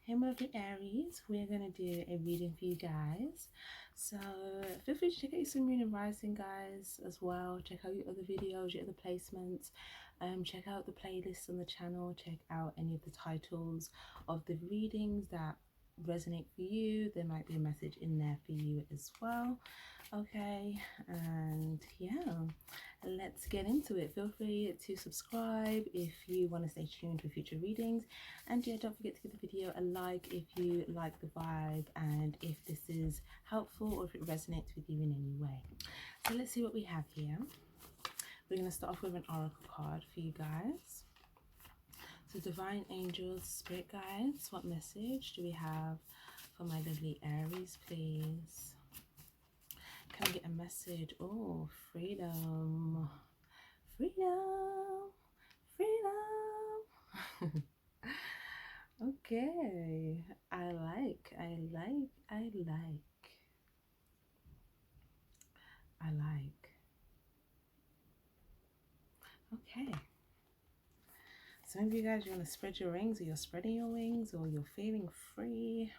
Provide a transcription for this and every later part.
Hey lovely Aries, we're going to do a reading for you guys. So feel free to check out your Sun, Moon and Rising guys as well. Check out your other videos, your other placements. Check out the playlists on the channel. Check out any of the titles of the readings that resonate for you. There might be a message in there for you as well. Okay, and yeah, let's get into it. Feel free to subscribe if you want to stay tuned for future readings, and yeah, don't forget to give the video a like if you like the vibe and if this is helpful or if it resonates with you in any way. So let's see what we have here. We're going to start off with an oracle card for you guys. So divine angels, spirit guides, what message do we have for my lovely Aries, please? Can I get a message? Oh, freedom, freedom, freedom. Okay, I like. Okay. Some of you guys, you want to spread your wings, or you're spreading your wings, or you're feeling free.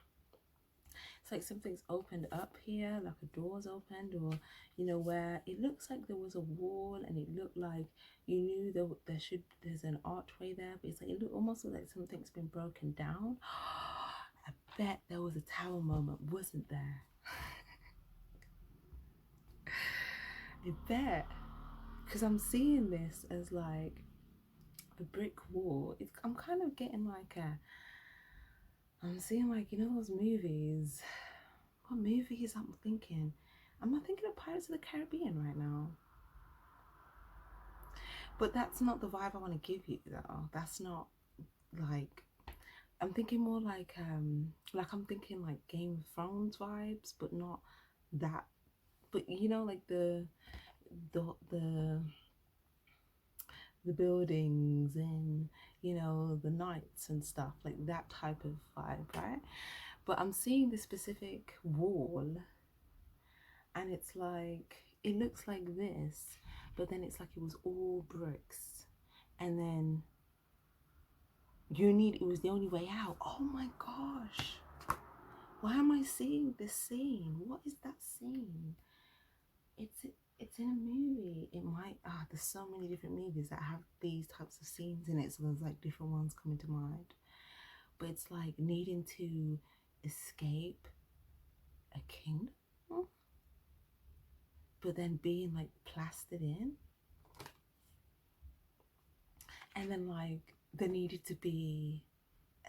It's like something's opened up here, like a door's opened, or you know, where it looks like there was a wall and it looked like you knew there's an archway there, but it's like it almost looks like something's been broken down. I bet there was a tower moment, wasn't there? I bet, because I'm seeing this as like a brick wall. I'm kind of getting like I'm seeing like, you know, those movies. What movies I'm thinking? Am I thinking of Pirates of the Caribbean right now? But that's not the vibe I want to give you though. That's not like, I'm thinking more like I'm thinking like Game of Thrones vibes, but not that. But you know, like the the buildings and you know the knights and stuff, like that type of vibe, right? But I'm seeing this specific wall and it's like it looks like this, but then it's like it was all bricks, and then it was the only way out. Oh my gosh, why am I seeing this scene? What is that scene? It's in a movie. It might there's so many different movies that have these types of scenes in it, so there's like different ones coming to mind. But it's like needing to escape a kingdom, but then being like plastered in, and then like there needed to be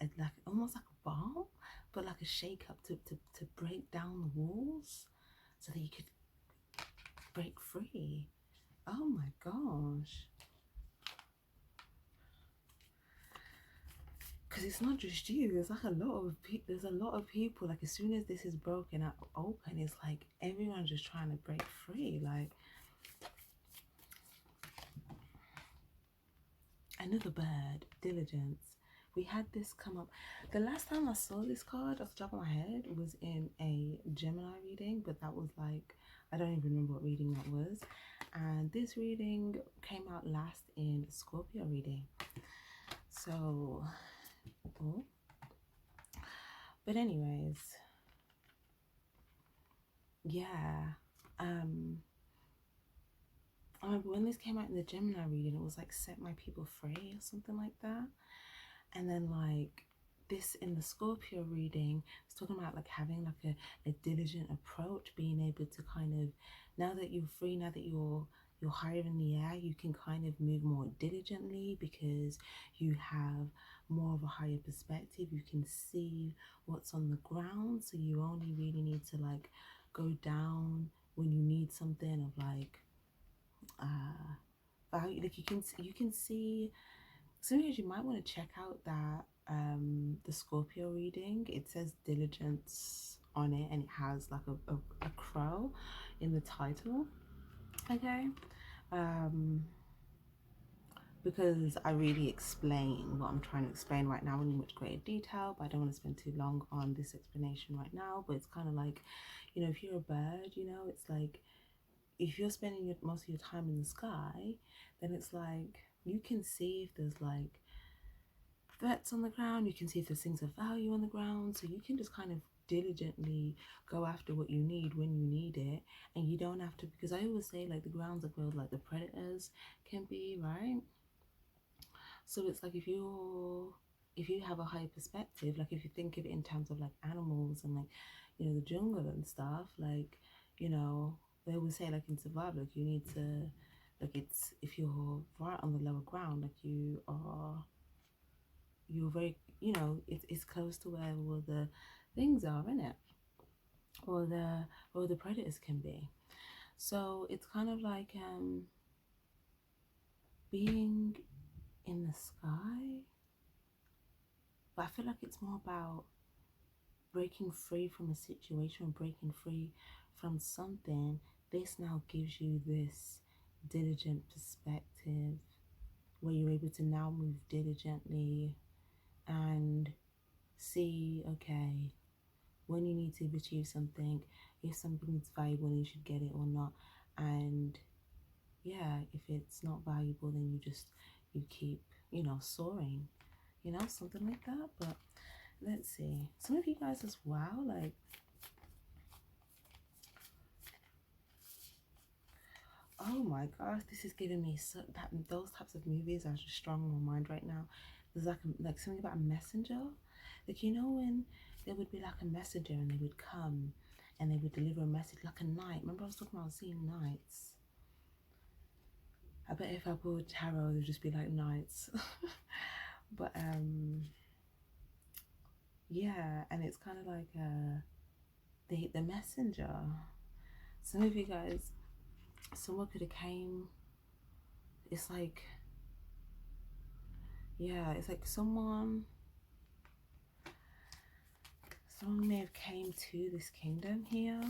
like almost like a bomb, but like a shake up to break down the walls so that you could break free. Oh my gosh. Because it's not just you, there's like there's a lot of people, like as soon as this is broken up open, it's like everyone's just trying to break free. Like another bird, diligence. We had this come up the last time I saw this card off the top of my head was in a Gemini reading, but that was like, I don't even remember what reading that was. And this reading came out last in Scorpio reading. So oh. But anyways, yeah, I remember when this came out in the Gemini reading, it was like set my people free or something like that. And then like this in the Scorpio reading, it's talking about like having like a diligent approach, being able to kind of, now that you're free, now that you're higher in the air, you can kind of move more diligently because you have more of a higher perspective. You can see what's on the ground, so you only really need to like go down when you need something of like value. Like you can see. Sometimes you might want to check out that the Scorpio reading. It says diligence on it and it has like a crow in the title. Okay, because I really explain what I'm trying to explain right now in much greater detail, but I don't want to spend too long on this explanation right now. But it's kind of like, you know, if you're a bird, you know, it's like if you're spending most of your time in the sky, then it's like you can see if there's like threats on the ground, you can see if there's things of value on the ground, so you can just kind of diligently go after what you need when you need it, and you don't have to, because I always say like the grounds are where like the predators can be, right? So it's like if you have a higher perspective, like if you think of it in terms of like animals and like, you know, the jungle and stuff, like, you know, they always say like in survival, like you need to, like it's, if you're right on the lower ground, like you're very, you know, it's close to where all the things are, in it, or the predators can be. So it's kind of like being in the sky, but I feel like it's more about breaking free from a situation, breaking free from something. This now gives you this diligent perspective where you're able to now move diligently and see, okay, when you need to achieve something, if something's valuable, you should get it or not. And yeah, if it's not valuable, then you keep, you know, soaring, you know, something like that. But let's see, some of you guys as well, like, oh my gosh, this is giving me so that those types of movies are just strong in my mind right now. There's like something about a messenger, like, you know, when there would be like a messenger and they would come and they would deliver a message like a knight. Remember I was talking about seeing knights? I bet if I pulled tarot, it would just be like knights. But yeah, and it's kind of like the messenger. Some of you guys, someone could have came. It's like, yeah, it's like someone may have came to this kingdom here,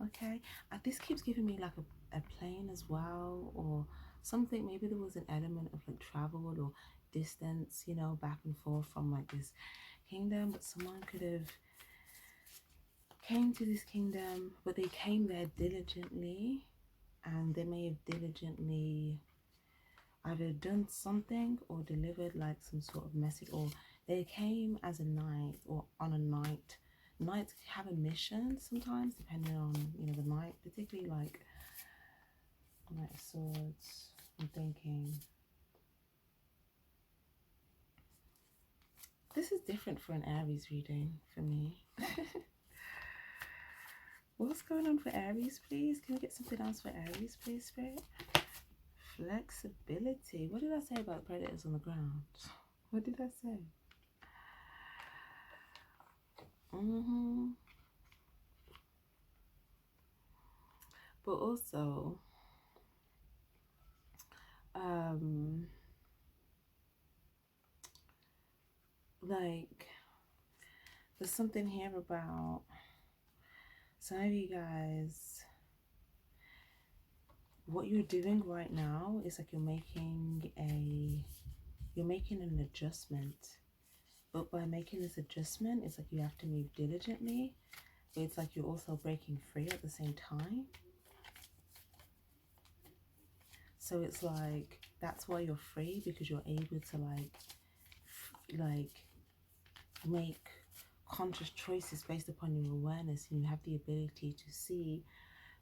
okay? This keeps giving me like a plane as well, or something. Maybe there was an element of like travel or distance, you know, back and forth from like this kingdom. But someone could have came to this kingdom, but they came there diligently, and they may have diligently either done something or delivered like some sort of message, or they came as a knight or on a night. Knights have a mission sometimes, depending on, you know, the knight, particularly like Knight of Swords. I'm thinking this is different for an Aries reading for me. What's going on for Aries, please? Can we get something else for Aries, please, Spirit? Flexibility. What did I say about predators on the ground? What did I say? But also, like, there's something here about some of you guys. What you're doing right now is like you're making an adjustment. But by making this adjustment, it's like you have to move diligently, but it's like you're also breaking free at the same time. So it's like that's why you're free, because you're able to like make conscious choices based upon your awareness, and you have the ability to see,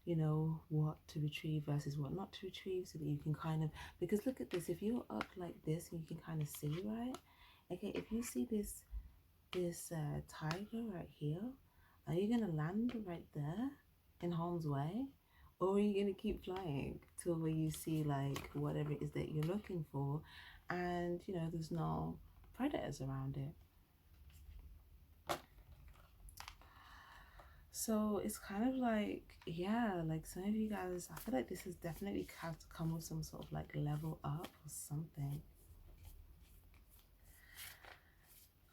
you know, what to retrieve versus what not to retrieve, so that you can kind of, because look at this, if you're up like this and you can kind of see, right? Okay, if you see this tiger right here, are you gonna land right there in harm's way, or are you gonna keep flying till where you see like whatever it is that you're looking for, and you know there's no predators around it? So it's kind of like, yeah, like some of you guys, I feel like this has definitely have to come with some sort of like level up or something.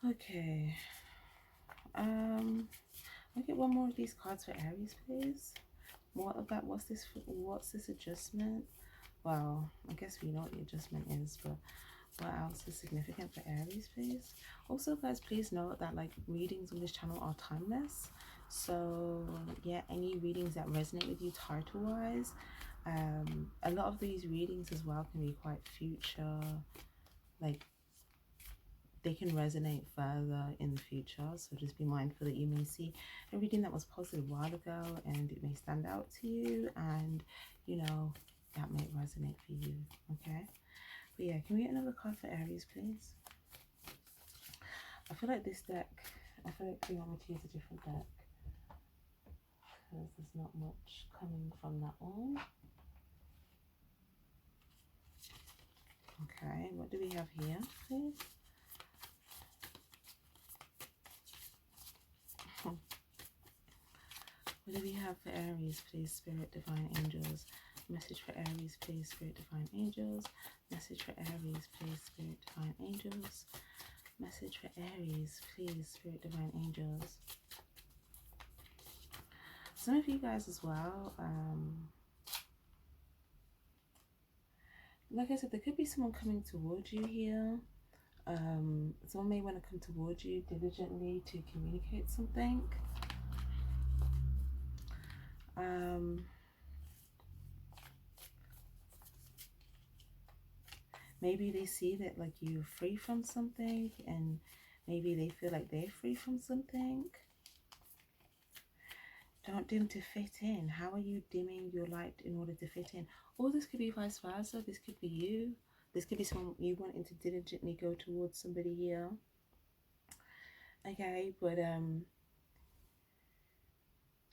Okay, I'll get one more of these cards for Aries, please. What's this adjustment? Well, I guess we know what the adjustment is, but what else is significant for Aries, please? Also, guys, please note that like readings on this channel are timeless. So yeah, any readings that resonate with you title wise, a lot of these readings as well can be quite future, like they can resonate further in the future. So just be mindful that you may see a reading that was posted a while ago and it may stand out to you, and you know, that may resonate for you. Okay, but yeah, can we get another card for Aries, please? I feel like this deck, I feel like you want me to use a different deck because there's not much coming from that one. Okay, what do we have here, please? What do we have for Aries, please? Spirit, divine angels. Message for Aries, please. Spirit, divine angels. Message for Aries, please. Spirit, divine angels. Message for Aries, please. Spirit, divine angels. Some of you guys as well, like I said, there could be someone coming towards you here. Someone may want to come towards you diligently to communicate something. Maybe they see that like you're free from something, and maybe they feel like they're free from something. Don't dim to fit in. How are you dimming your light in order to fit in? Or this could be vice versa. This could be you. This could be someone you wanting to diligently go towards somebody here. Okay, but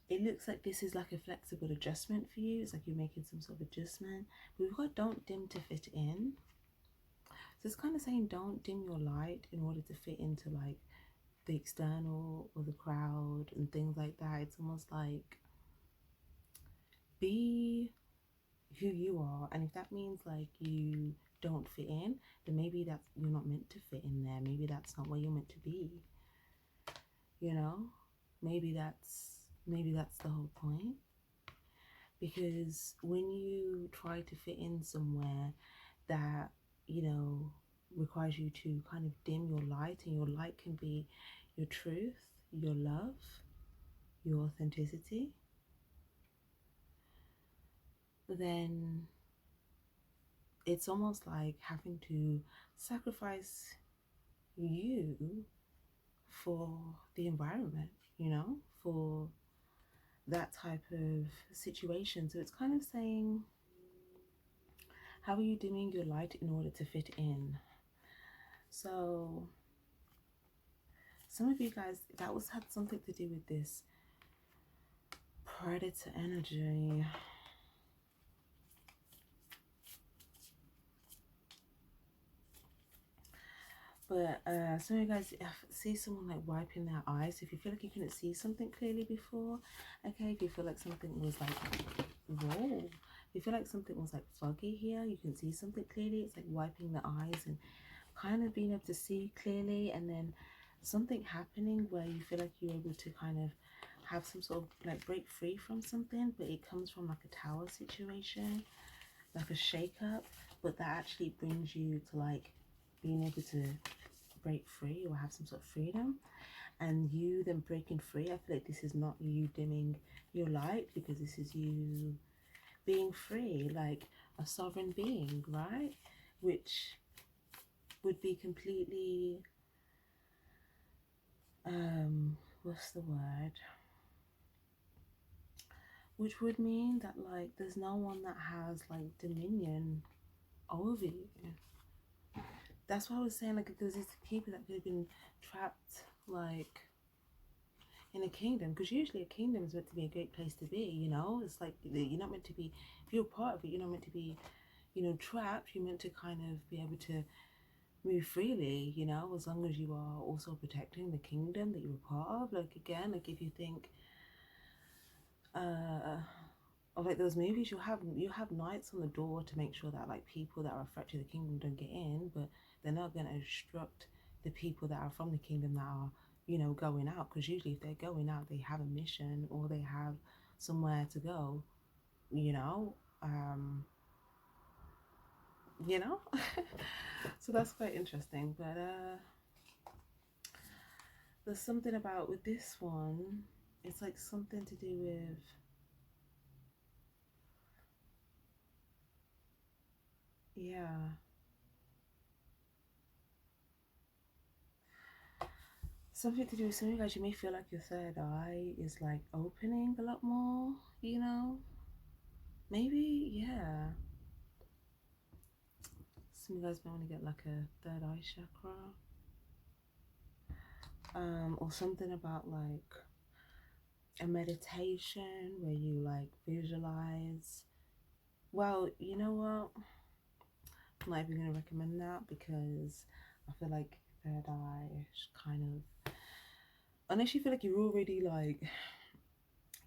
it looks like this is like a flexible adjustment for you. It's like you're making some sort of adjustment. But we've got don't dim to fit in. So it's kind of saying don't dim your light in order to fit into like the external or the crowd and things like that. It's almost like be who you are, and if that means like you don't fit in, then maybe that's, you're not meant to fit in there. Maybe that's not where you're meant to be, you know. Maybe that's the whole point, because when you try to fit in somewhere that, you know, requires you to kind of dim your light, and your light can be your truth, your love, your authenticity, then it's almost like having to sacrifice you for the environment, you know, for that type of situation. So it's kind of saying, how are you dimming your light in order to fit in? So some of you guys, that had something to do with this predator energy. But some of you guys see someone like wiping their eyes. If you feel like you couldn't see something clearly before, okay, if you feel like something was like, whoa, if you feel like something was like foggy here, you can see something clearly, it's like wiping the eyes and kind of being able to see clearly, and then something happening where you feel like you're able to kind of have some sort of like break free from something, but it comes from like a tower situation, like a shake up, but that actually brings you to like being able to break free or have some sort of freedom. And you then breaking free, I feel like this is not you dimming your light, because this is you being free, like a sovereign being, right? Which would be completely what's the word, which would mean that like there's no one that has like dominion over you. That's why I was saying, like, there's these people that could have been trapped like in a kingdom, because usually a kingdom is meant to be a great place to be, you know. It's like you're not meant to be, if you're part of it, you're not meant to be, you know, trapped. You're meant to kind of be able to move freely, you know, as long as you are also protecting the kingdom that you're a part of. Like, again, like if you think of like those movies, you have knights on the door to make sure that like people that are a threat to the kingdom don't get in, but they're not going to obstruct the people that are from the kingdom that are, you know, going out, because usually if they're going out, they have a mission or they have somewhere to go, you know. You know. So that's quite interesting. But there's something about with this one, it's like something to do with, yeah, something to do with some of you guys. You may feel like your third eye is like opening a lot more, you know, maybe, yeah. Some of you guys may want to get like a third eye chakra, or something about like a meditation where you like visualize. Well, you know what, I'm not even going to recommend that, because I feel like third eye is kind of, unless you feel like you're already like,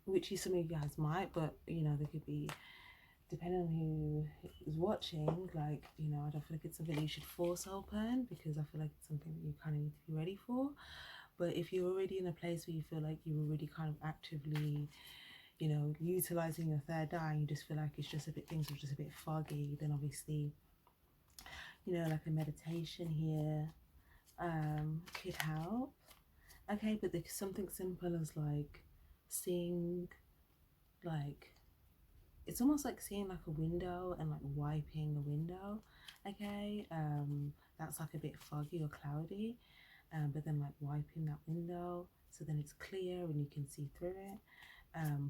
which you, some of you guys might, but you know, there could be, depending on who is watching, like, you know, I don't feel like it's something you should force open, because I feel like it's something that you kind of need to be ready for. But if you're already in a place where you feel like you're already kind of actively, you know, utilizing your third eye, and you just feel like it's just a bit, things are just a bit foggy, then obviously, you know, like a meditation here could help. Okay, but there's something simple as like seeing, like, it's almost like seeing like a window and like wiping a window. Okay, that's like a bit foggy or cloudy, but then like wiping that window so then it's clear and you can see through it.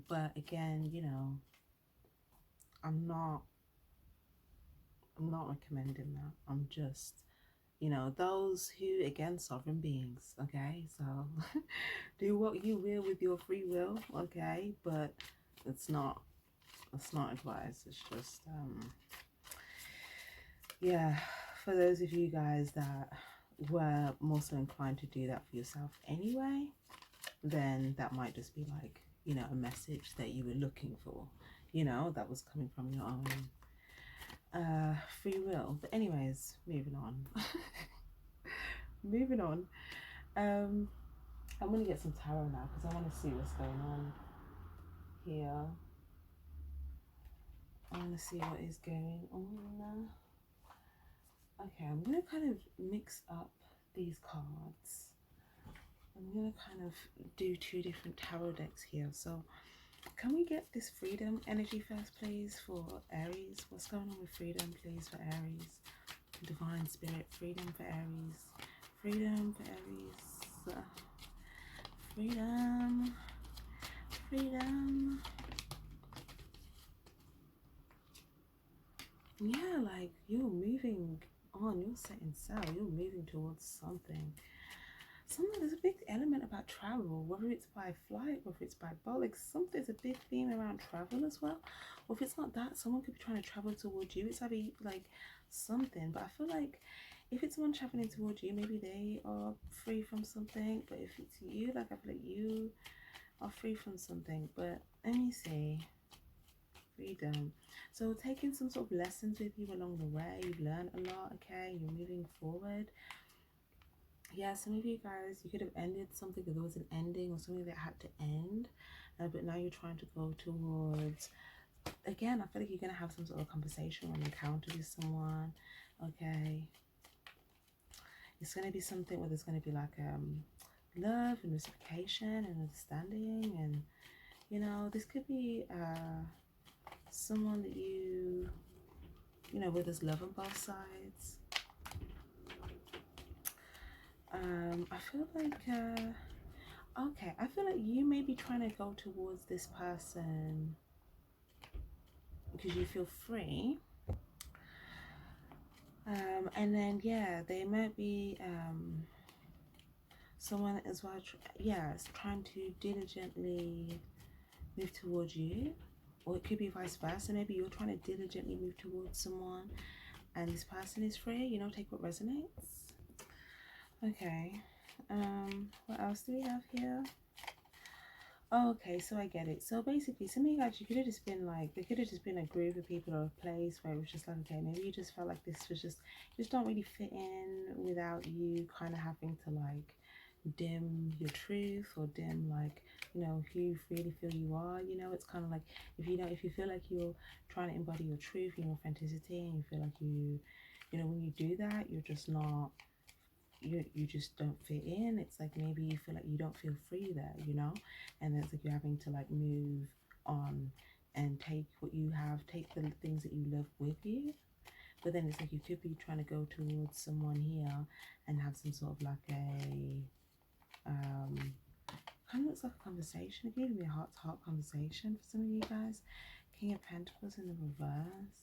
But again, you know, I'm not recommending that. I'm just, you know, those who, again, sovereign beings, okay, so do what you will with your free will, okay, but it's not advice. It's just yeah, for those of you guys that were more so inclined to do that for yourself anyway, then that might just be like, you know, a message that you were looking for, you know, that was coming from your own free will. But anyways, moving on. Moving on. I'm gonna get some tarot now because I want to see what's going on here. I want to see what is going on. Okay, I'm gonna kind of mix up these cards. I'm gonna kind of do two different tarot decks here. So can we get this freedom energy first, please, for Aries? What's going on with freedom, please, for Aries? Divine Spirit, freedom for Aries. Freedom for Aries. Freedom. Freedom. Yeah, like you're moving on, you're setting sail, you're moving towards something. There's a big element about travel, whether it's by flight, whether it's by boat, like there's a big theme around travel as well. Or if it's not that, someone could be trying to travel towards you. It's either like something, but I feel like if it's someone traveling towards you, maybe they are free from something. But if it's you, like I feel like you are free from something. But let me see. Freedom. So taking some sort of lessons with you along the way. You've learned a lot, okay? You're moving forward. Yeah, some of you guys, you could have ended something, or there was an ending or something that had to end, but now you're trying to go towards, again, I feel like you're going to have some sort of conversation or encounter with someone, okay? It's going to be something where there's going to be like love and reciprocation and understanding, and, you know, this could be someone that you know, where there's love on both sides. I feel like, okay, I feel like you may be trying to go towards this person because you feel free. And then, yeah, they might be someone as well, yes, trying to diligently move towards you. Or it could be vice versa. Maybe you're trying to diligently move towards someone and this person is free, you know, take what resonates. Okay. What else do we have here? Oh, okay, so I get it. So basically, some of you guys, you could have just been like, there could have just been a group of people or a place where it was just like, okay, maybe you just felt like this was just don't really fit in without you kind of having to like dim your truth or dim like, you know, who you really feel you are. You know, it's kind of like, if you know, if you feel like you're trying to embody your truth, your authenticity, and you feel like you know, when you do that, you're just not, you just don't fit in. It's like maybe you feel like you don't feel free there, you know, and it's like you're having to like move on and take what you have, take the things that you love with you. But then it's like you could be trying to go towards someone here and have some sort of like a Kind of looks like a conversation. It gave me a heart-to-heart conversation for some of you guys. King of Pentacles in the reverse.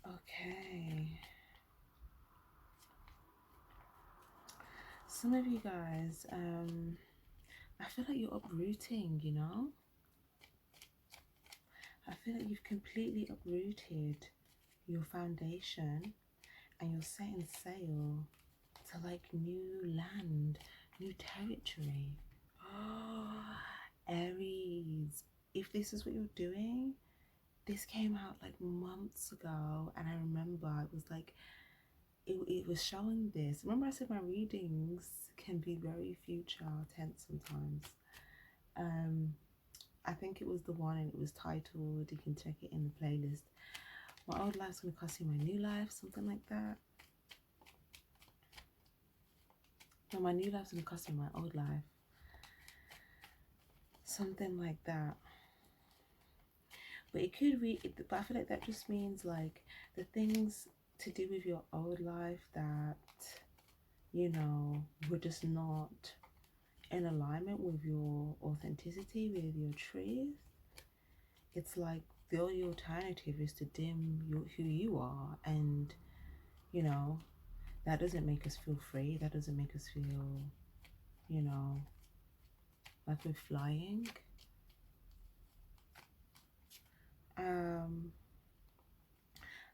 Okay. Some of you guys, I feel like you're uprooting, you know? I feel like you've completely uprooted your foundation and you're setting sail to like new land, new territory. Oh, Aries, if this is what you're doing, this came out like months ago, and I remember it was like it was showing this. Remember I said my readings can be very future tense sometimes. I think it was the one, and it was titled, you can check it in the playlist, My Old Life's Gonna Cost You My New Life, something like that. No, My New Life's Gonna Cost You My Old Life, something like that. But it could read, but I feel like that just means like the things to do with your old life that, you know, were just not in alignment with your authenticity, with your truth. It's like the only alternative is to dim who you are, and you know, that doesn't make us feel free. That doesn't make us feel, you know, like we're flying.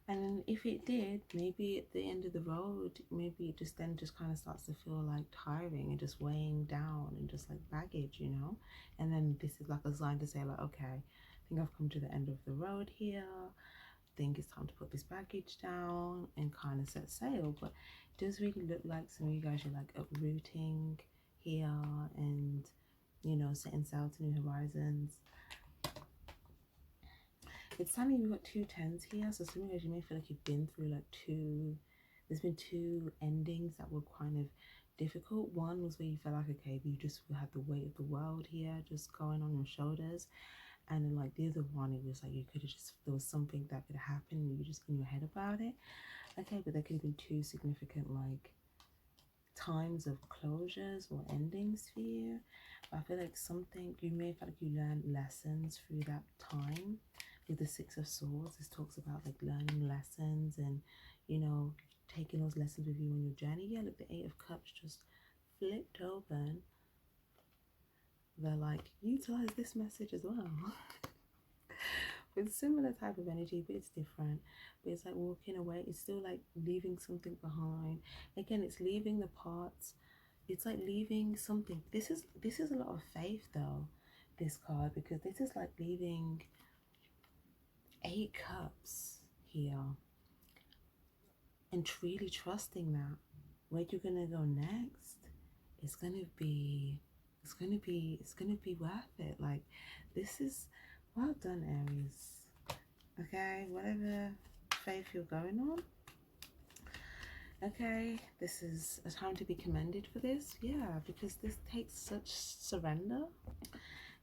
And if it did, maybe at the end of the road, maybe it just then just kind of starts to feel like tiring and just weighing down and just like baggage, you know. And then this is like a sign to say like, okay, I think I've come to the end of the road here. I think it's time to put this baggage down and kind of set sail. But it does really look like some of you guys are like uprooting here and, you know, setting sail to new horizons. It's funny, we've got 2 10s here, so some of you guys, you may feel like you've been through like there's been 2 endings that were kind of difficult. One was where you felt like, okay, you just had the weight of the world here just going on your shoulders. And then like the other one, it was like you could have just, there was something that could happen and you were just in your head about it. Okay, but there could have been 2 significant like times of closures or endings for you. But I feel like something, you may feel like you learned lessons through that time. With the 6 of Swords, this talks about like learning lessons and, you know, taking those lessons with you on your journey. Yeah, look, the 8 of Cups just flipped open. They're like, utilize this message as well. With similar type of energy, but it's different. But it's like walking away. It's still like leaving something behind. Again, it's leaving the parts. It's like leaving something. This is a lot of faith though, this card, because this is like leaving 8 Cups here and truly trusting that where you're gonna go next, it's gonna be worth it. Like, this is, well done, Aries. Okay, whatever faith you're going on, okay, this is a time to be commended for this. Yeah, because this takes such surrender.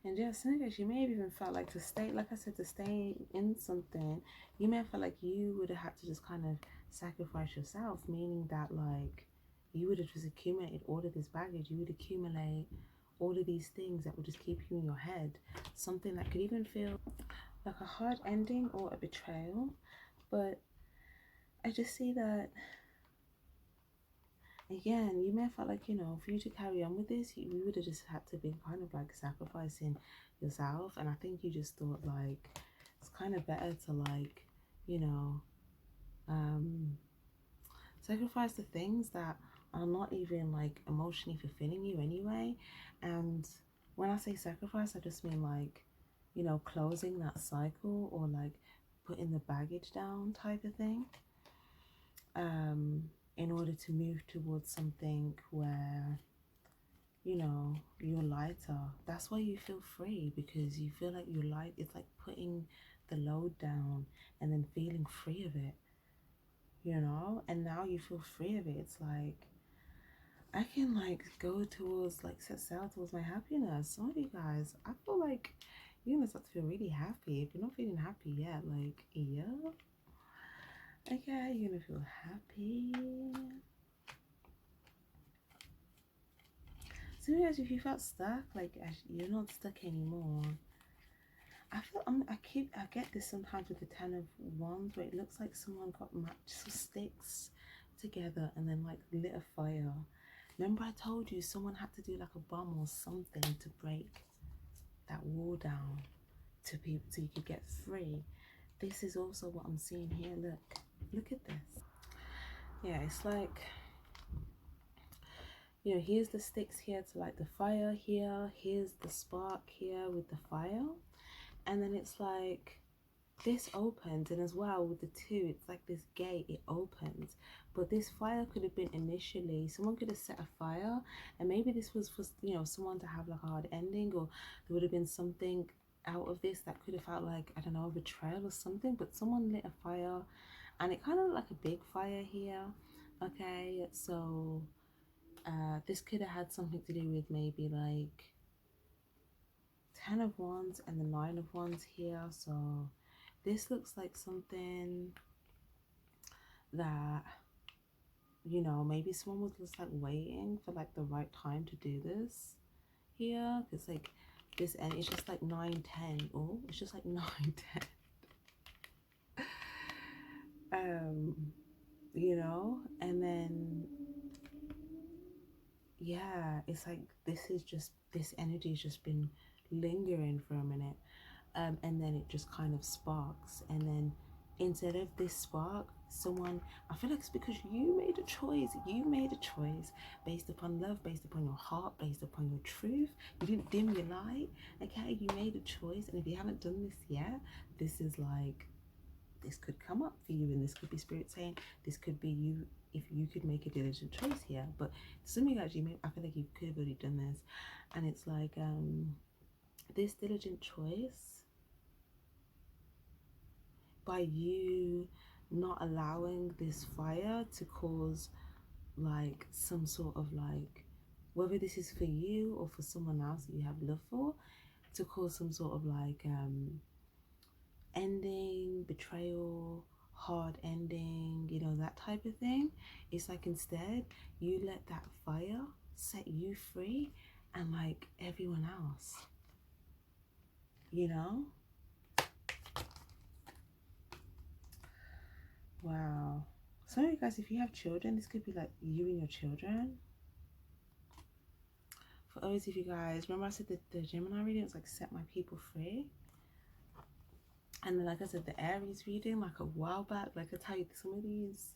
And yeah, some of you guys, you may have even felt like to stay, like I said, to stay in something, you may have felt like you would have had to just kind of sacrifice yourself, meaning that like you would have just accumulated all of this baggage. You would accumulate all of these things that would just keep you in your head. Something that could even feel like a hard ending or a betrayal. But I just see that, again, you may have felt like, you know, for you to carry on with this, you would have just had to be kind of like sacrificing yourself. And I think you just thought like it's kind of better to like, you know, sacrifice the things that are not even like emotionally fulfilling you anyway. And when I say sacrifice, I just mean like, you know, closing that cycle or like putting the baggage down type of thing. In order to move towards something where, you know, you're lighter. That's why you feel free, because you feel like you're light. It's like putting the load down and then feeling free of it, you know. And now you feel free of it. It's like I can like go towards, like, set sail towards my happiness. Some of you guys, I feel like you're gonna start to feel really happy. If you're not feeling happy yet, like, yeah, okay, you're gonna feel happy. So guys, if you felt stuck, like you're not stuck anymore. I feel I get this sometimes with the Ten of Wands, where it looks like someone got matches of sticks together and then like lit a fire. Remember I told you someone had to do like a bomb or something to break that wall down to people so you could get free. This is also what I'm seeing here. Look at this. Yeah, it's like, you know, here's the sticks here to light the fire here. Here's the spark here with the fire. And then it's like, this opens, and as well with the two, it's like this gate, it opens. But this fire could have been initially, someone could have set a fire, and maybe this was for, you know, someone to have like a hard ending, or there would have been something out of this that could have felt like, I don't know, a betrayal or something. But someone lit a fire, and it kind of looked like a big fire here. Okay, so this could have had something to do with maybe like Ten of Wands and the Nine of Wands here. So this looks like something that, you know, maybe someone was just like waiting for like the right time to do this here, because like this, and it's just like 9, 10. Oh, it's just like 9, 10. You know, and then yeah, it's like this energy has just been lingering for a minute. And then it just kind of sparks, and then instead of this spark, someone, I feel like it's because you made a choice based upon love, based upon your heart, based upon your truth. You didn't dim your light. Okay, you made a choice, and if you haven't done this yet, this is like, this could come up for you, and this could be spirit saying this could be you, if you could make a diligent choice here. But something actually, I feel like you could have already done this, and it's like this diligent choice, by you not allowing this fire to cause like some sort of like, whether this is for you or for someone else that you have love for, to cause some sort of like ending, betrayal, hard ending, you know, that type of thing. It's like instead you let that fire set you free, and like everyone else, you know. Wow. So you guys, if you have children, this could be like you and your children. For those of you guys, remember I said that the Gemini reading was like set my people free? And then like I said, the Aries reading, like a while back, like I tell you, some of these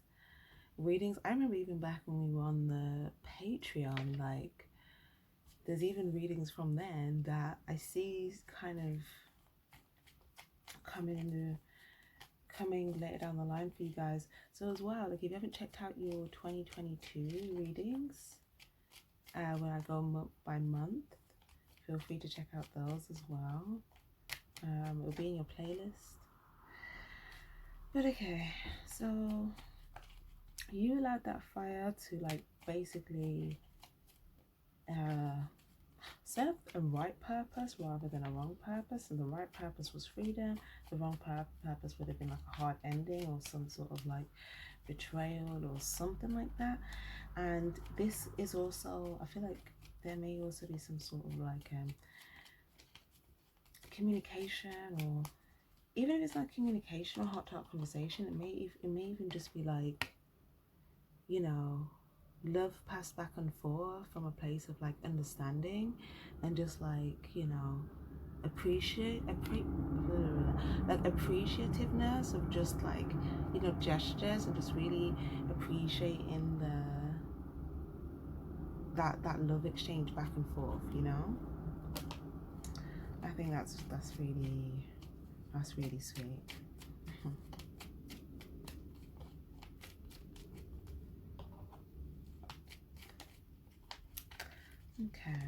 readings, I remember even back when we were on the Patreon, like there's even readings from then that I see kind of coming later down the line for you guys. So as well, like if you haven't checked out your 2022 readings, when I go month by month, feel free to check out those as well. It'll be in your playlist. But okay, so you allowed that fire to like basically serve a right purpose rather than a wrong purpose. And the right purpose was freedom. The wrong purpose would have been like a hard ending or some sort of like betrayal or something like that. And this is also, I feel like there may also be some sort of like communication, or even if it's not communication or heart to heart conversation, it may even just be like, you know, love passed back and forth from a place of like understanding, and just like, you know, appreciativeness of just like, you know, gestures, and just really appreciating that love exchange back and forth, you know. I think that's really sweet. Okay.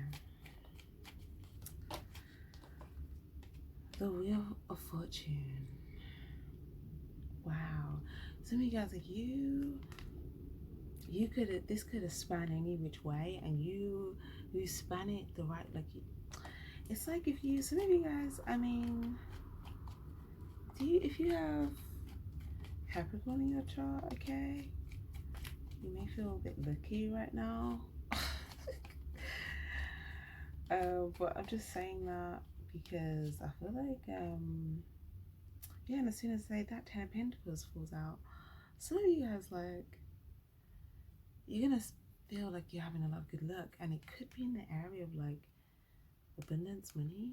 The Wheel of Fortune. Wow. Some of you guys, like this could have spanned any which way, and you span it the right, like It's like if you, some of you guys, I mean, if you have Capricorn in your chart, okay, you may feel a bit lucky right now. But I'm just saying that because I feel like, yeah, and as soon as that 10 of Pentacles falls out, some of you guys, like, you're gonna feel like you're having a lot of good luck, and it could be in the area of like abundance, money,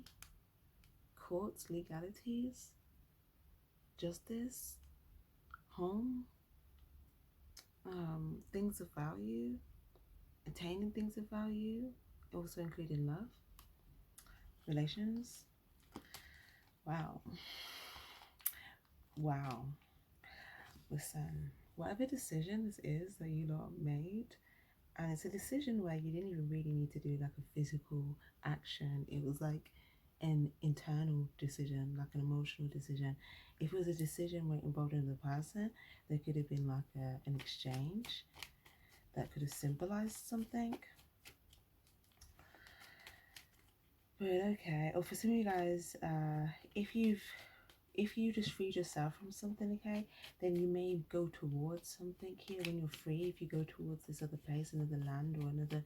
courts, legalities, justice, home, things of value, attaining things of value, also including love, relations. Wow. Wow. Listen, whatever decision this is that you lot made, and it's a decision where you didn't even really need to do like a physical action. It was like an internal decision, like an emotional decision. If it was a decision where it involved another person, there could have been like an exchange that could have symbolized something. But okay, or for some of you guys, if you just freed yourself from something, okay, then you may go towards something here when you're free. If you go towards this other place, another land or another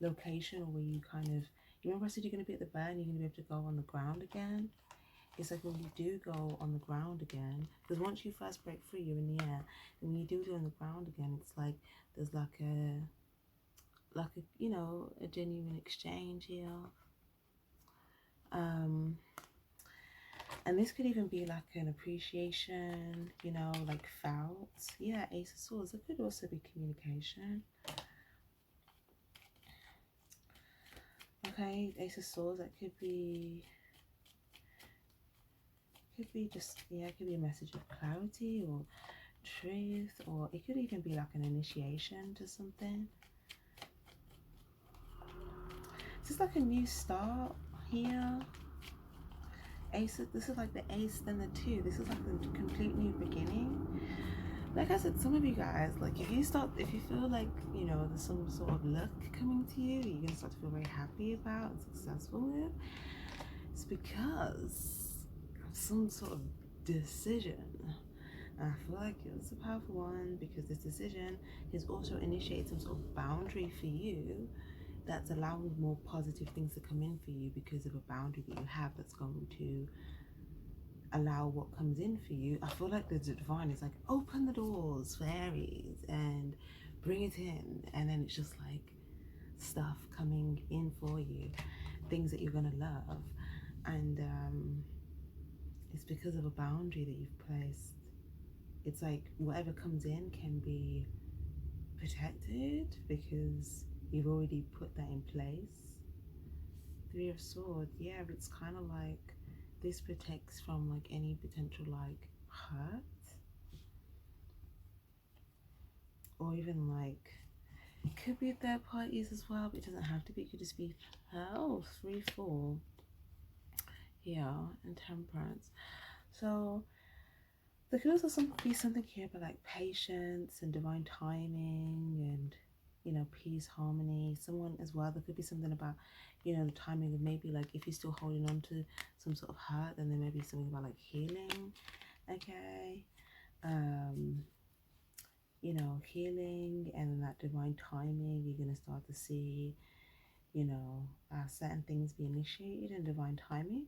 location, or where you kind of, you remember I said you're going to be at the burn, you're going to be able to go on the ground again. It's like when you do go on the ground again, because once you first break free, you're in the air, and when you do go on the ground again, it's like there's like a you know, a genuine exchange here. And this could even be like an appreciation, you know, like felt. Yeah, Ace of Swords. It could also be communication. Okay, Ace of Swords. That could be just, yeah, it could be a message of clarity or truth, or it could even be like an initiation to something. This is like a new start here. Ace, this is like the ace, then the two. This is like the complete new beginning. Like I said, some of you guys, like if you feel like, you know, there's some sort of luck coming to you, you're gonna start to feel very happy about and successful with, it's because of some sort of decision. And I feel like it's a powerful one because this decision has also initiated some sort of boundary for you that's allowing more positive things to come in for you because of a boundary that you have that's going to allow what comes in for you. I feel like the divine is like, open the doors for Aries and bring it in, and then it's just like stuff coming in for you, things that you're gonna love, and it's because of a boundary that you've placed. It's like whatever comes in can be protected because you've already put that in place. Three of Swords, yeah, it's kind of like this protects from like any potential like hurt, or even like it could be third parties as well, but it doesn't have to be. It could just be 3, 4, yeah, and Temperance. So there could also be something here about like patience and divine timing and, you know, peace, harmony. Someone as well, there could be something about, you know, the timing of maybe like if you're still holding on to some sort of hurt, then there may be something about like healing. Okay, you know, healing, and then that divine timing, you're going to start to see, you know, certain things be initiated in divine timing.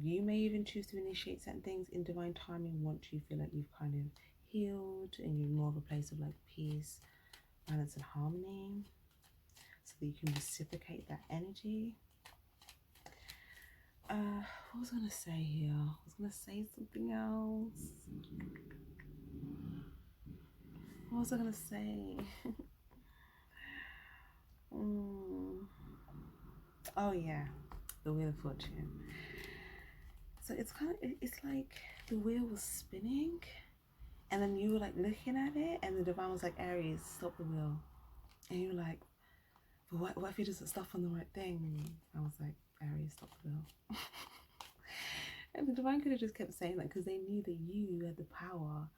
You may even choose to initiate certain things in divine timing once you feel like you've kind of healed and you're in more of a place of like peace, balance and harmony, so that you can reciprocate that energy. What was I going to say here? I was going to say something else. What was I going to say? Oh yeah, the Wheel of Fortune. So it's kind of, it's like the wheel was spinning, and then you were like looking at it, and the divine was like, Aries, stop the wheel. And you were like, but what if he doesn't stop on the right thing? I was like, Aries, stop the wheel. And the divine could have just kept saying that because they knew that you had the power.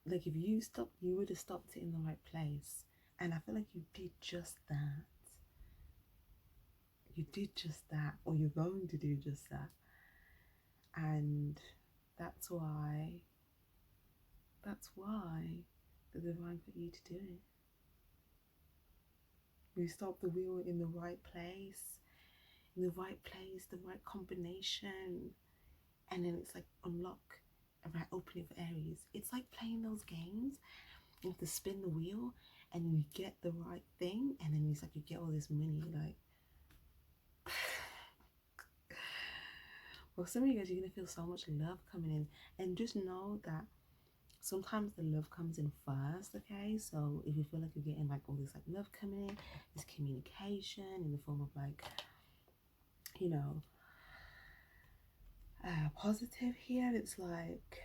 Like if you stopped, you would have stopped it in the right place. And I feel like you did just that. you did just that, or you're going to do just that. And that's why the divine put you to do it. You stop the wheel in the right place, the right combination, and then it's like unlock a right opening for Aries. It's like playing those games. You have to spin the wheel and you get the right thing, and then it's like you get all this money. Like, well, some of you guys, you're gonna feel so much love coming in, and just know that sometimes the love comes in first. Okay, so if you feel like you're getting like all this like love coming in, this communication in the form of like, you know, positive here, it's like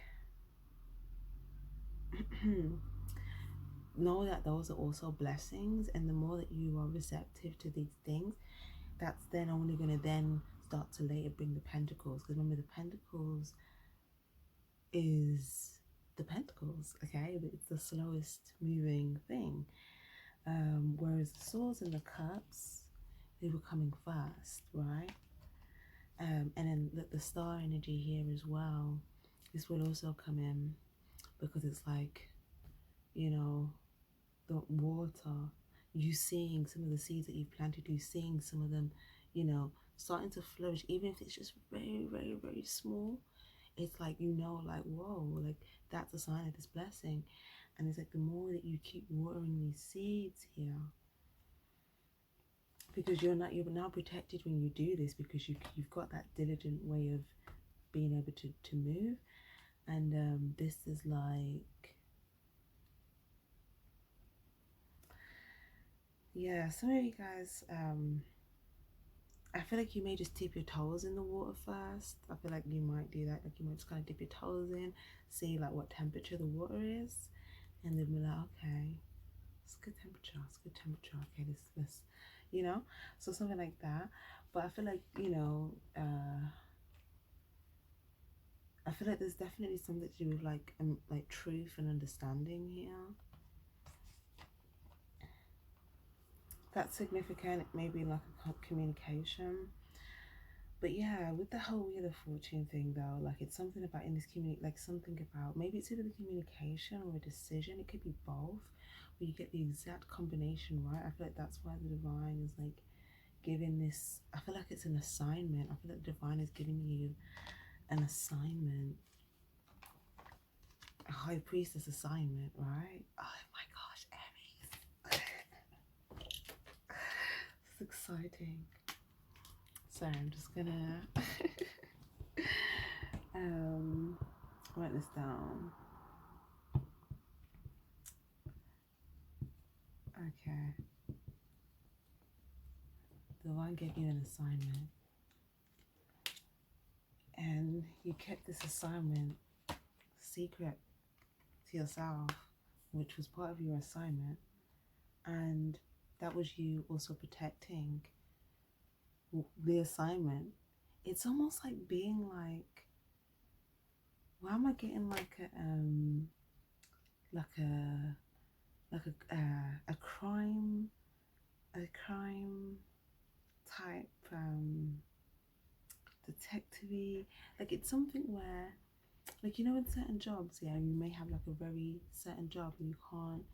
know that those are also blessings, and the more that you are receptive to these things, that's then only going to then start to later bring the pentacles. Because remember, the pentacles is the pentacles, okay? It's the slowest moving thing, whereas the swords and the cups, they were coming first, right? And then the star energy here as well, this will also come in, because it's like, you know, the water, you seeing some of the seeds that you've planted, you seeing some of them, you know, starting to flourish, even if it's just very, very, very small. It's like, you know, like, whoa, like that's a sign of this blessing. And it's like the more that you keep watering these seeds here, because you're now protected when you do this, because you've got that diligent way of being able to move. And this is like, yeah, some of you guys, I feel like you may just dip your toes in the water first. I feel like you might do that. Like you might just kind of dip your toes in, see like what temperature the water is, and then be like, okay, it's good temperature. It's good temperature. Okay, this, you know, so something like that. But I feel like, you know, I feel like there's definitely something to do with like truth and understanding here. That's significant. Maybe like a communication. But yeah, with the whole Wheel of Fortune thing though, like it's something about in this community, like something about, maybe it's either the communication or a decision, it could be both, where you get the exact combination right. I feel like that's why the divine is like giving this, I feel like it's an assignment. I feel like the divine is giving you an assignment, a high priestess assignment, right? Oh my gosh, Aries. It's exciting. Sorry, I'm just gonna write this down. Okay. The divine gave you an assignment, and you kept this assignment secret to yourself, which was part of your assignment, and that was you also protecting the assignment. It's almost like being like, why am I getting like a crime type detective-y, like it's something where, like, you know, in certain jobs, yeah, you may have like a very certain job and you can't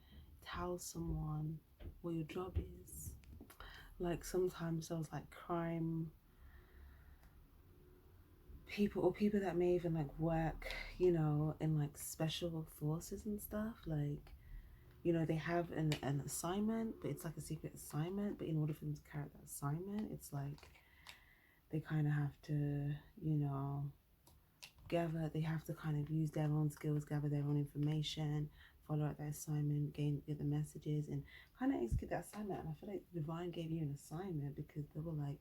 tell someone what your job is. Like sometimes those like crime people, or people that may even like work, you know, in like special forces and stuff, like, you know, they have an assignment, but it's like a secret assignment, but in order for them to carry out that assignment, it's like they kind of have to, you know, they have to kind of use their own skills, gather their own information, follow out their assignment, get the messages, and kind of execute that assignment. And I feel like the divine gave you an assignment because they were like,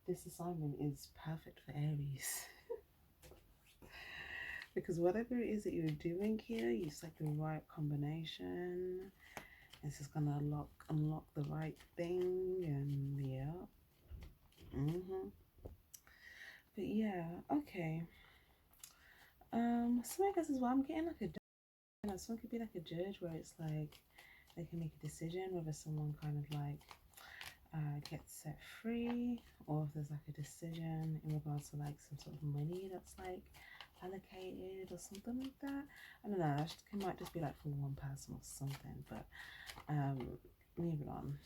this assignment is perfect for Aries. Because whatever it is that you're doing here, it's like the right combination. It's just gonna unlock the right thing, and yeah. But yeah, okay. So I guess as well, I'm getting like someone could be like a judge, where it's like they can make a decision whether someone kind of like get set free, or if there's like a decision in regards to like some sort of money that's like allocated or something like that. I don't know, it might just be like for one person or something, but moving on.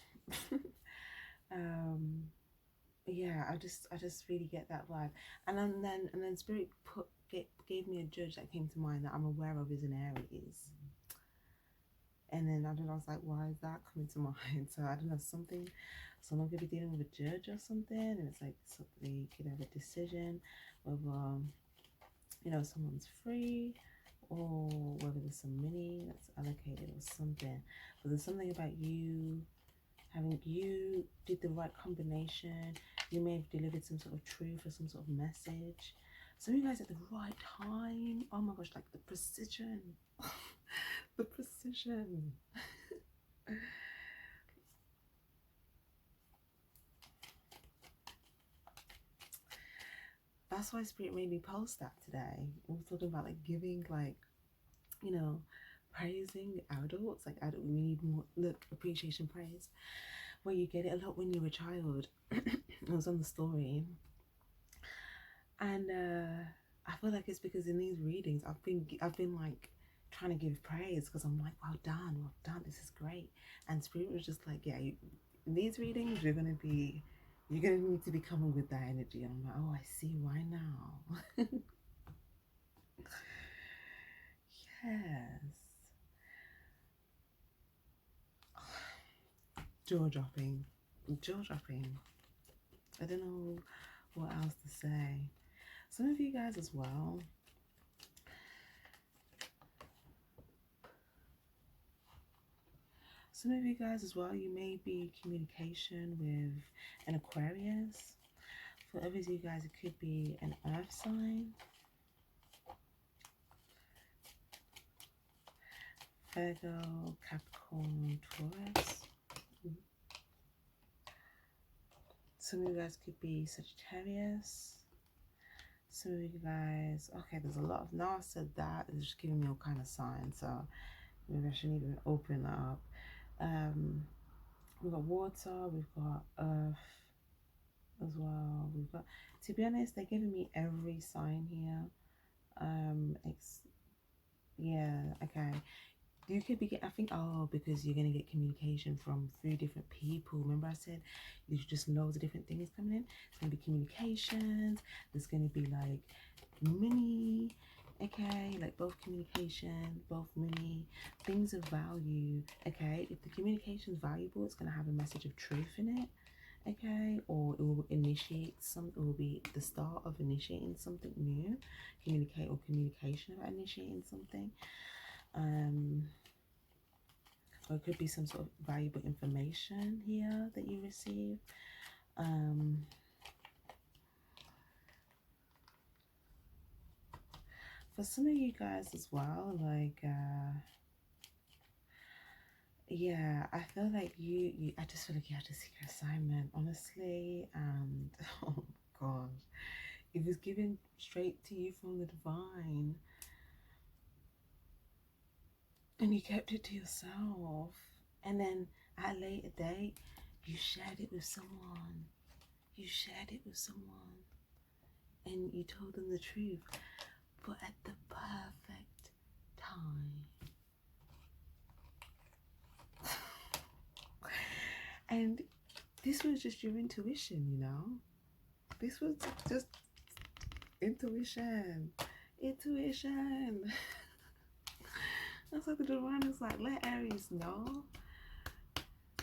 Yeah, I just really get that vibe. And then spirit gave me a judge that came to mind that I'm aware of is an Aries. And then I don't know, I was like, why is that coming to mind? So I don't know, someone could be dealing with a judge or something, and it's like they could have a decision whether someone's free, or whether there's some money that's allocated or something. But there's something about you did the right combination. You may have delivered some sort of truth or some sort of message. Some of you guys at the right time. Oh my gosh, like the precision. The precision. That's why Spirit made me post that today. We were talking about like giving, like, praising adults. Like, we need more appreciation, praise. Where you get it a lot when you're a child. It was on the story, and I feel like it's because in these readings I've been like trying to give praise, because I'm like, well done, this is great. And Spirit was just like, yeah, in these readings you're gonna need to be coming with that energy. And I'm like, oh, I see why now. Yes. Jaw dropping. I don't know what else to say. Some of you guys as well. Some of you guys as well, you may be in communication with an Aquarius. For others of you guys, it could be an earth sign. Virgo, Capricorn, Taurus. Some of you guys could be Sagittarius. Some of you guys, okay, there's a lot of, now I said that, it's just giving me all kind of signs, so maybe I shouldn't even open that up. We've got water, we've got earth as well. We've got, to be honest, they're giving me every sign here. Yeah, okay. You could be, I think, oh, because you're going to get communication from 3 different people. Remember I said there's just loads of different things coming in. It's going to be communications. There's going to be like money, okay? Like both communication, both money, things of value, okay? If the communication is valuable, it's going to have a message of truth in it, okay? Or it will initiate it will be the start of initiating something new. Communication about initiating something. Or it could be some sort of valuable information here that you receive. For some of you guys as well, like, yeah, I feel like I just feel like you have to seek your assignment, honestly. And oh gosh, it was given straight to you from the divine, and you kept it to yourself. And then at a later date, you shared it with someone. And you told them the truth, but at the perfect time. And this was just your intuition, This was just intuition. That's like the divine is like, let Aries know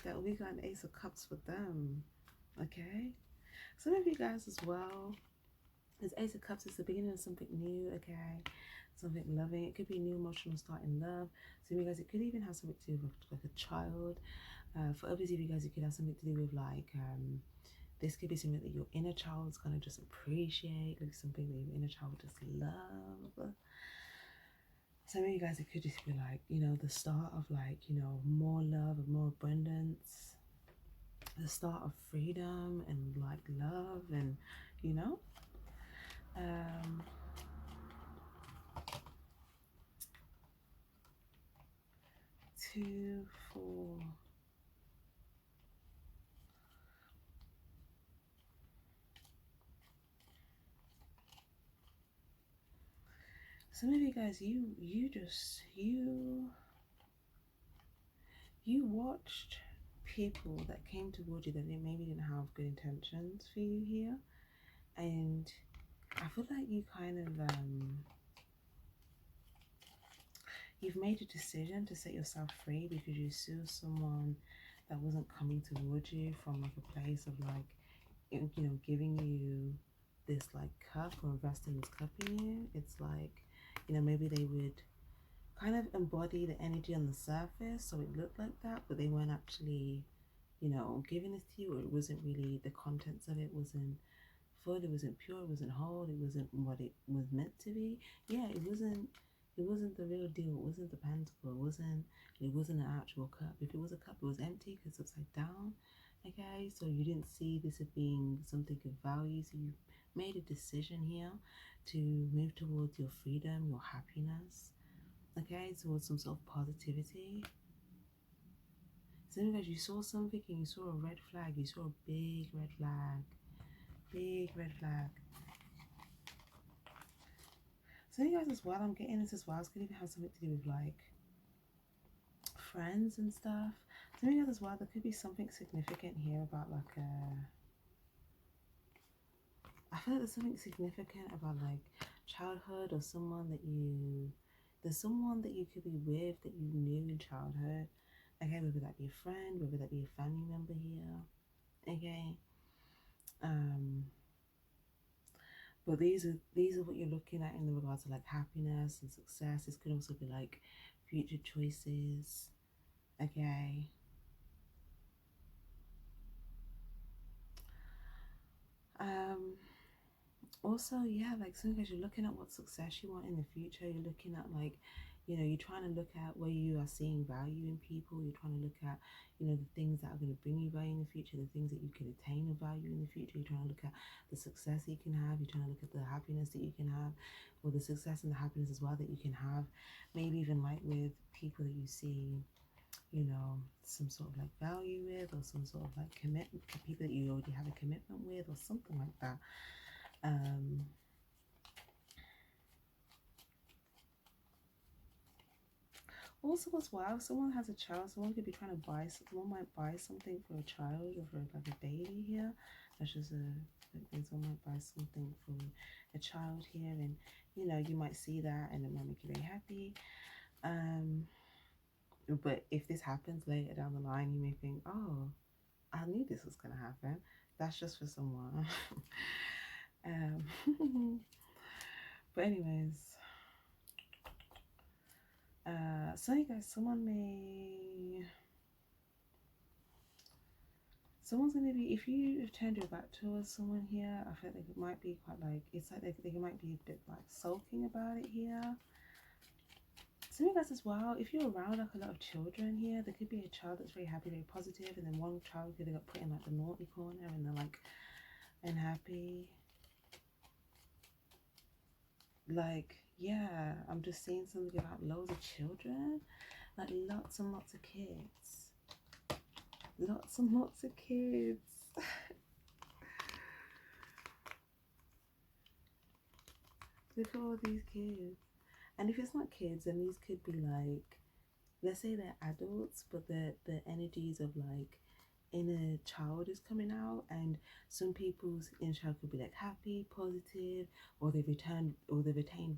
that we got an Ace of Cups with them, okay? Some of you guys as well, this Ace of Cups is the beginning of something new, okay? Something loving. It could be a new emotional start in love. Some of you guys, it could even have something to do with like a child. For others of you guys, it could have something to do with like, this could be something that your inner child's gonna just appreciate, like something that your inner child would just love. Some of you guys, it could just be like, the start of like, more love and more abundance, the start of freedom and like love, and 2, 4, some of you guys, you watched people that came towards you that they maybe didn't have good intentions for you here, and I feel like you kind of you've made a decision to set yourself free because you saw someone that wasn't coming towards you from like a place of like, you know, giving you this like cup or investing this cup in you. It's like, you know, maybe they would kind of embody the energy on the surface so it looked like that, but they weren't actually, you know, giving this to you, or it wasn't really, the contents of it wasn't full, it wasn't pure, it wasn't whole, it wasn't what it was meant to be. Yeah, it wasn't the real deal, it wasn't the pentacle, it wasn't an actual cup. If it was a cup, it was empty because it's upside down. Okay, so you didn't see this as being something of value, so you made a decision here to move towards your freedom, your happiness, okay, towards some sort of positivity. So guys, you saw something and you saw a red flag, you saw a big red flag, big red flag. So you guys as well, I'm getting this as well, it's going to even have something to do with like friends and stuff. So you guys as well, there could be something significant here about like I feel like there's something significant about like childhood, or there's someone that you could be with that you knew in childhood. Okay, whether that be a friend, whether that be a family member here. Okay. But these are what you're looking at in regards to like happiness and success. This could also be like future choices. Okay. Um Also, yeah, like sometimes you're looking at what success you want in the future. You're looking at like, you know, you're trying to look at where you are seeing value in people. You're trying to look at, you know, the things that are going to bring you value in the future, the things that you can attain of value in the future. You're trying to look at the success that you can have. You're trying to look at the happiness that you can have, or the success and the happiness as well that you can have. Maybe even like with people that you see, you know, some sort of like value with, or some sort of like commitment, people that you already have a commitment with, or something like that. Also, as well, if someone has a child, someone could be trying to buy, someone might buy something for a child or for like a baby here. That's just someone might buy something for a child here, and you know, you might see that and it might make you very happy. But if this happens later down the line, you may think, oh, I knew this was gonna happen. That's just for someone. But anyways, so you guys, someone's going to be, if you have turned your back towards someone here, I feel like it might be quite like, it's like they might be a bit like sulking about it here. Some of you guys as well, if you're around like a lot of children here, there could be a child that's very happy, very positive, and then one child could have got put in like the naughty corner and they're like unhappy. Like, yeah, I'm just seeing something about loads of children, like lots and lots of kids. Lots and lots of kids. Look at all these kids. And if it's not kids, then these could be like, let's say they're adults, but the energies of like inner child is coming out, and some people's inner child could be like happy, positive, or they've retained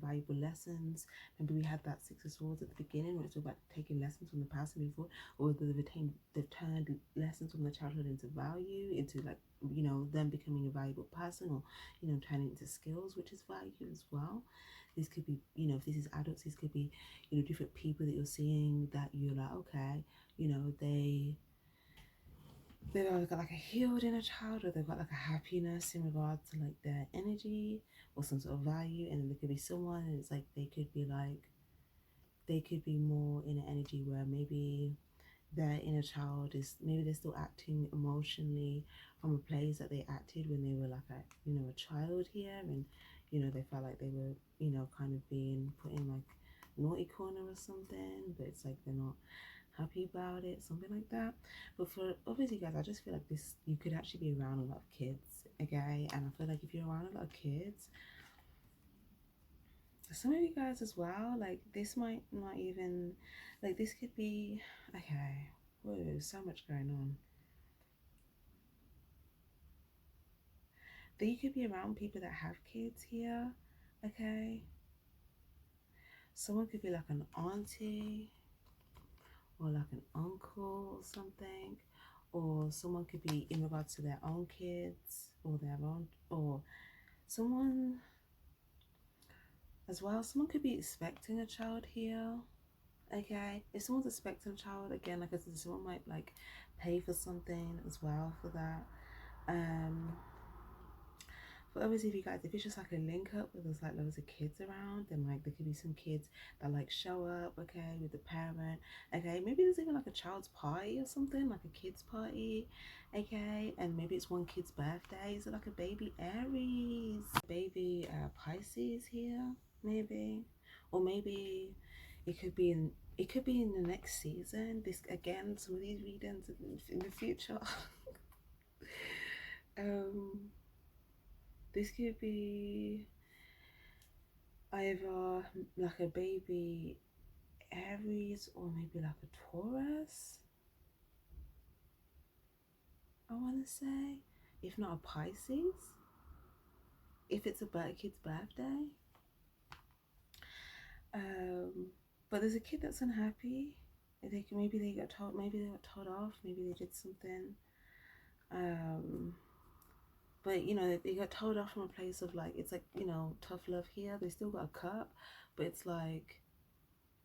valuable lessons. Maybe we had that Six of Swords at the beginning where it's about taking lessons from the past and before, or they've turned lessons from the childhood into value, into like, you know, them becoming a valuable person, or you know, turning into skills, which is value as well. This could be, you know, if this is adults, this could be, you know, different people that you're seeing that you're like, okay, you know, they've either got like a healed inner child, or they've got like a happiness in regards to like their energy or some sort of value. And then there could be someone, and it's like they could be more in an energy where maybe their inner child is, maybe they're still acting emotionally from a place that they acted when they were like a, you know, a child here, and you know, they felt like they were, you know, kind of being put in like naughty corner or something, but it's like they're not happy about it, something like that. But for obviously guys, I just feel like this, you could actually be around a lot of kids, okay? And I feel like if you're around a lot of kids, some of you guys as well, like this might not even, like this could be, okay, whoa, so much going on. That you could be around people that have kids here, okay? Someone could be like an auntie or like an uncle or something, or someone could be in regards to their own kids or their own, or someone as well. Someone could be expecting a child here, okay? If someone's expecting a child, again, like I said, someone might like pay for something as well for that. But obviously, if you guys, if it's just like a link up where there's like loads of kids around, then like there could be some kids that like show up, okay, with the parent, okay. Maybe there's even like a child's party or something, like a kid's party, okay. And maybe it's one kid's birthday. Is it like a baby Aries, baby Pisces here, maybe, or maybe it could be in. It could be in the next season. This again, some of these readings in the future. um This could be either like a baby Aries or maybe like a Taurus, I want to say. If not a Pisces, if it's a kid's birthday. But there's a kid that's unhappy. Maybe they got told off, maybe they did something. But you know, they got told off from a place of like, it's like, you know, tough love here. They still got a cup, but it's like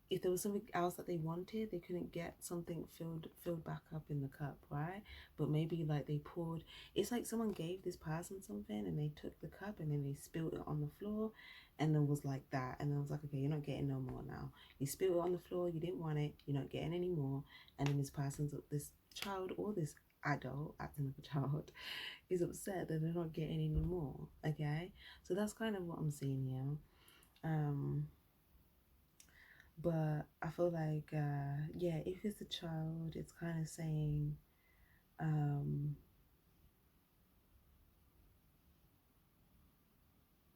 if there was something else that they wanted, they couldn't get something filled back up in the cup, right? But maybe like they poured, it's like someone gave this person something and they took the cup and then they spilled it on the floor, and then was like that, and then I was like, okay, you're not getting no more now. You spilled it on the floor, you didn't want it, you're not getting any more. And then this child or this adult acting like a child is upset that they're not getting any more, okay? So that's kind of what I'm seeing here. But I feel like yeah, if it's a child, it's kind of saying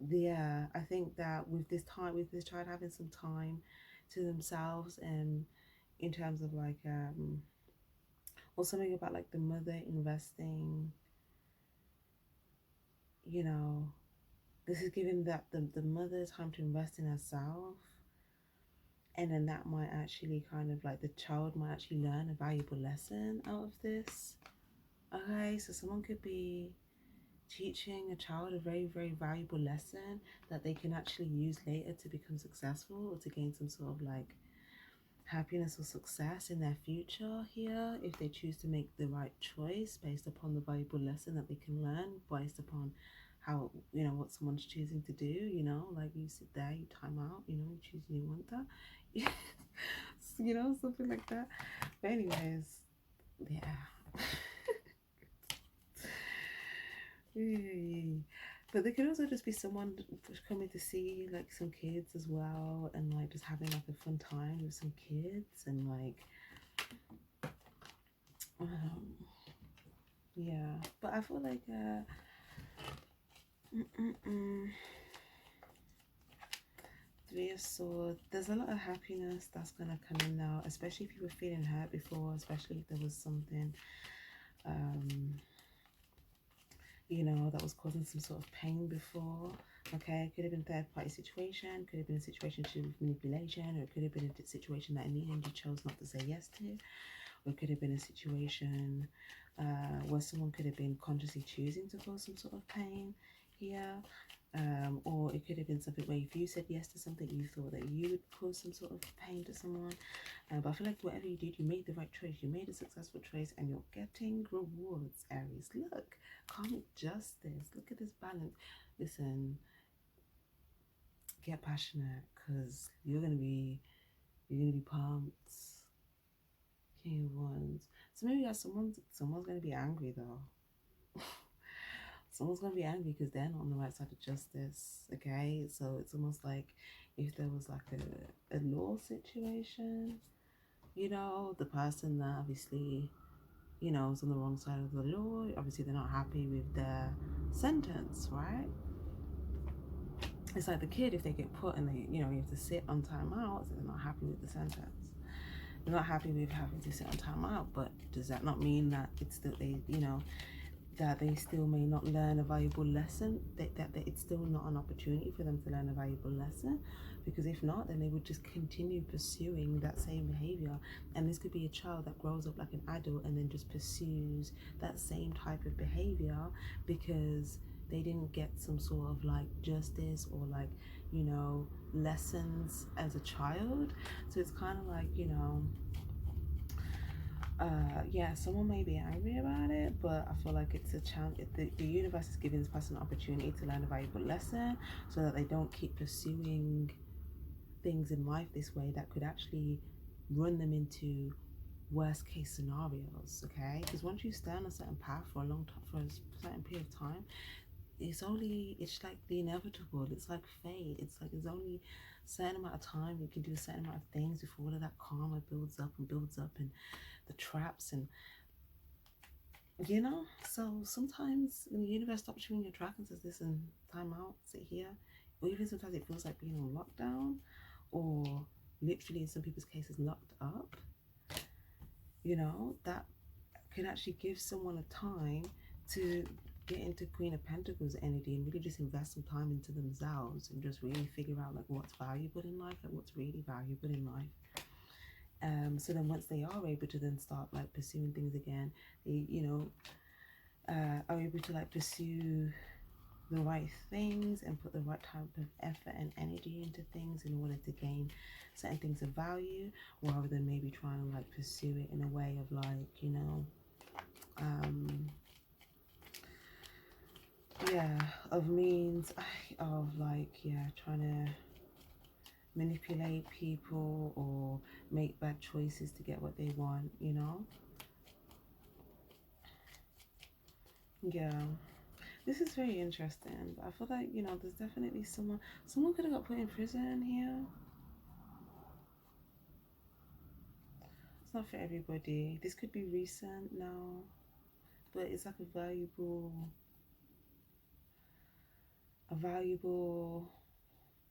yeah, I think that with this child having some time to themselves, and in terms of like or something about like the mother investing, you know, this is giving that the mother time to invest in herself. And then that might actually kind of like the child might actually learn a valuable lesson out of this. Okay, so someone could be teaching a child a very, very valuable lesson that they can actually use later to become successful or to gain some sort of like happiness or success in their future here, if they choose to make the right choice based upon the valuable lesson that they can learn, based upon how, you know, what someone's choosing to do, you know, like you sit there, you time out, you know, you choose, you want that. You know, something like that. But anyways, yeah. But there could also just be someone coming to see like some kids as well, and like just having like a fun time with some kids, and like yeah. But I feel like Three of Swords, there's a lot of happiness that's gonna come in now, especially if you were feeling hurt before, especially if there was something you know, that was causing some sort of pain before. Okay, could have been third party situation, could have been a situation to do with manipulation, or it could have been a situation that in the end you chose not to say yes to, or it could have been a situation where someone could have been consciously choosing to cause some sort of pain here. Or it could have been something where if you said yes to something, you thought that you would cause some sort of pain to someone. But I feel like whatever you did, you made the right choice. You made a successful choice, and you're getting rewards, Aries. Look, karmic justice. Look at this balance. Listen, get passionate, because you're gonna be pumped. King of Wands. So maybe someone's gonna be angry though. Someone's gonna be angry because they're not on the right side of justice. Okay, so it's almost like if there was like a law situation, you know, the person that obviously, you know, is on the wrong side of the law, obviously they're not happy with their sentence, right? it's like the kid, if they get put and they, you know, you have to sit on timeout, they're not happy with the sentence. They're not happy with having to sit on timeout, but does that not mean that it's still, they, you know, that they still may not learn a valuable lesson, that it's still not an opportunity for them to learn a valuable lesson? Because if not, then they would just continue pursuing that same behavior. And this could be a child that grows up like an adult and then just pursues that same type of behavior because they didn't get some sort of like justice or like, you know, lessons as a child. So it's kind of like, you know, yeah, someone may be angry about it, but I feel like it's a chance. The universe is giving this person an opportunity to learn a valuable lesson so that they don't keep pursuing things in life this way that could actually run them into worst case scenarios. Okay, because once you stay on a certain path for a long time, for a certain period of time, it's like the inevitable. It's like fate. It's like there's only a certain amount of time you can do a certain amount of things before all of that karma builds up and builds up, and the traps, and you know. So sometimes when the universe stops you in your track and says, listen, time out, sit here, or even sometimes it feels like being on lockdown, or literally in some people's cases locked up, you know, that can actually give someone a time to get into Queen of Pentacles energy and really just invest some time into themselves and just really figure out like what's valuable in life, like what's really valuable in life. So then once they are able to then start like pursuing things again, they, you know, are able to like pursue the right things and put the right type of effort and energy into things in order to gain certain things of value, rather than maybe trying to like pursue it in a way of like, you know, yeah, of means of like, yeah, trying to manipulate people or make bad choices to get what they want, you know. Yeah, this is very interesting. I feel like, you know, there's definitely someone could have got put in prison here. It's not for everybody. This could be recent now, but it's like a valuable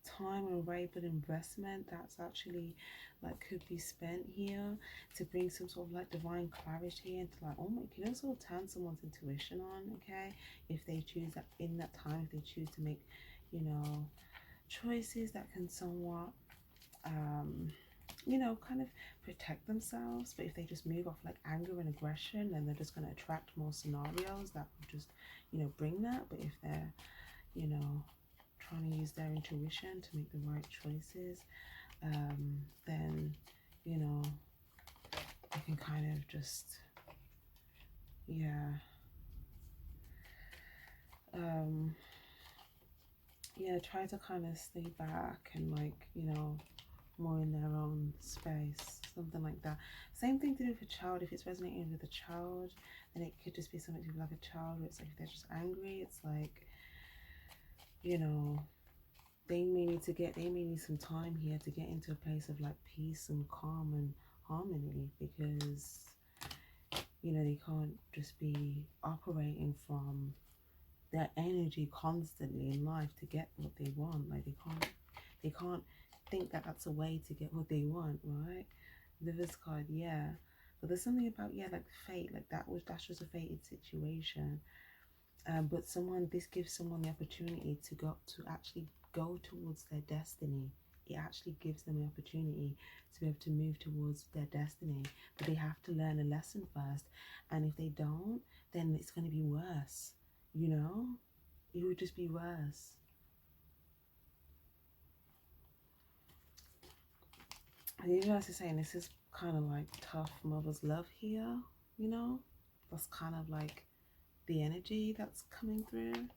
time and valuable investment that's actually like could be spent here to bring some sort of like divine clarity into like, oh my, it can also turn someone's intuition on, okay, if they choose that in that time, if they choose to make, you know, choices that can somewhat you know, kind of protect themselves. But if they just move off like anger and aggression, then they're just going to attract more scenarios that will just, you know, bring that. But if they're, you know, trying to use their intuition to make the right choices, then, you know, they can kind of just, yeah, yeah, try to kind of stay back and like, you know, more in their own space, something like that. Same thing to do with a child. If it's resonating with a child, then it could just be something to do with like a child. It's like if they're just angry, it's like, you know, they may need some time here to get into a place of like peace and calm and harmony, because, you know, they can't just be operating from their energy constantly in life to get what they want. Like they can't think that that's a way to get what they want, right? This card, yeah. But there's something about, yeah, like fate, like that's just a fated situation. But this gives someone the opportunity to actually go towards their destiny. It actually gives them the opportunity to be able to move towards their destiny. But they have to learn a lesson first. And if they don't, then it's going to be worse, you know? It would just be worse. The universe is saying this is kind of like tough mother's love here, you know? That's kind of like the energy that's coming through,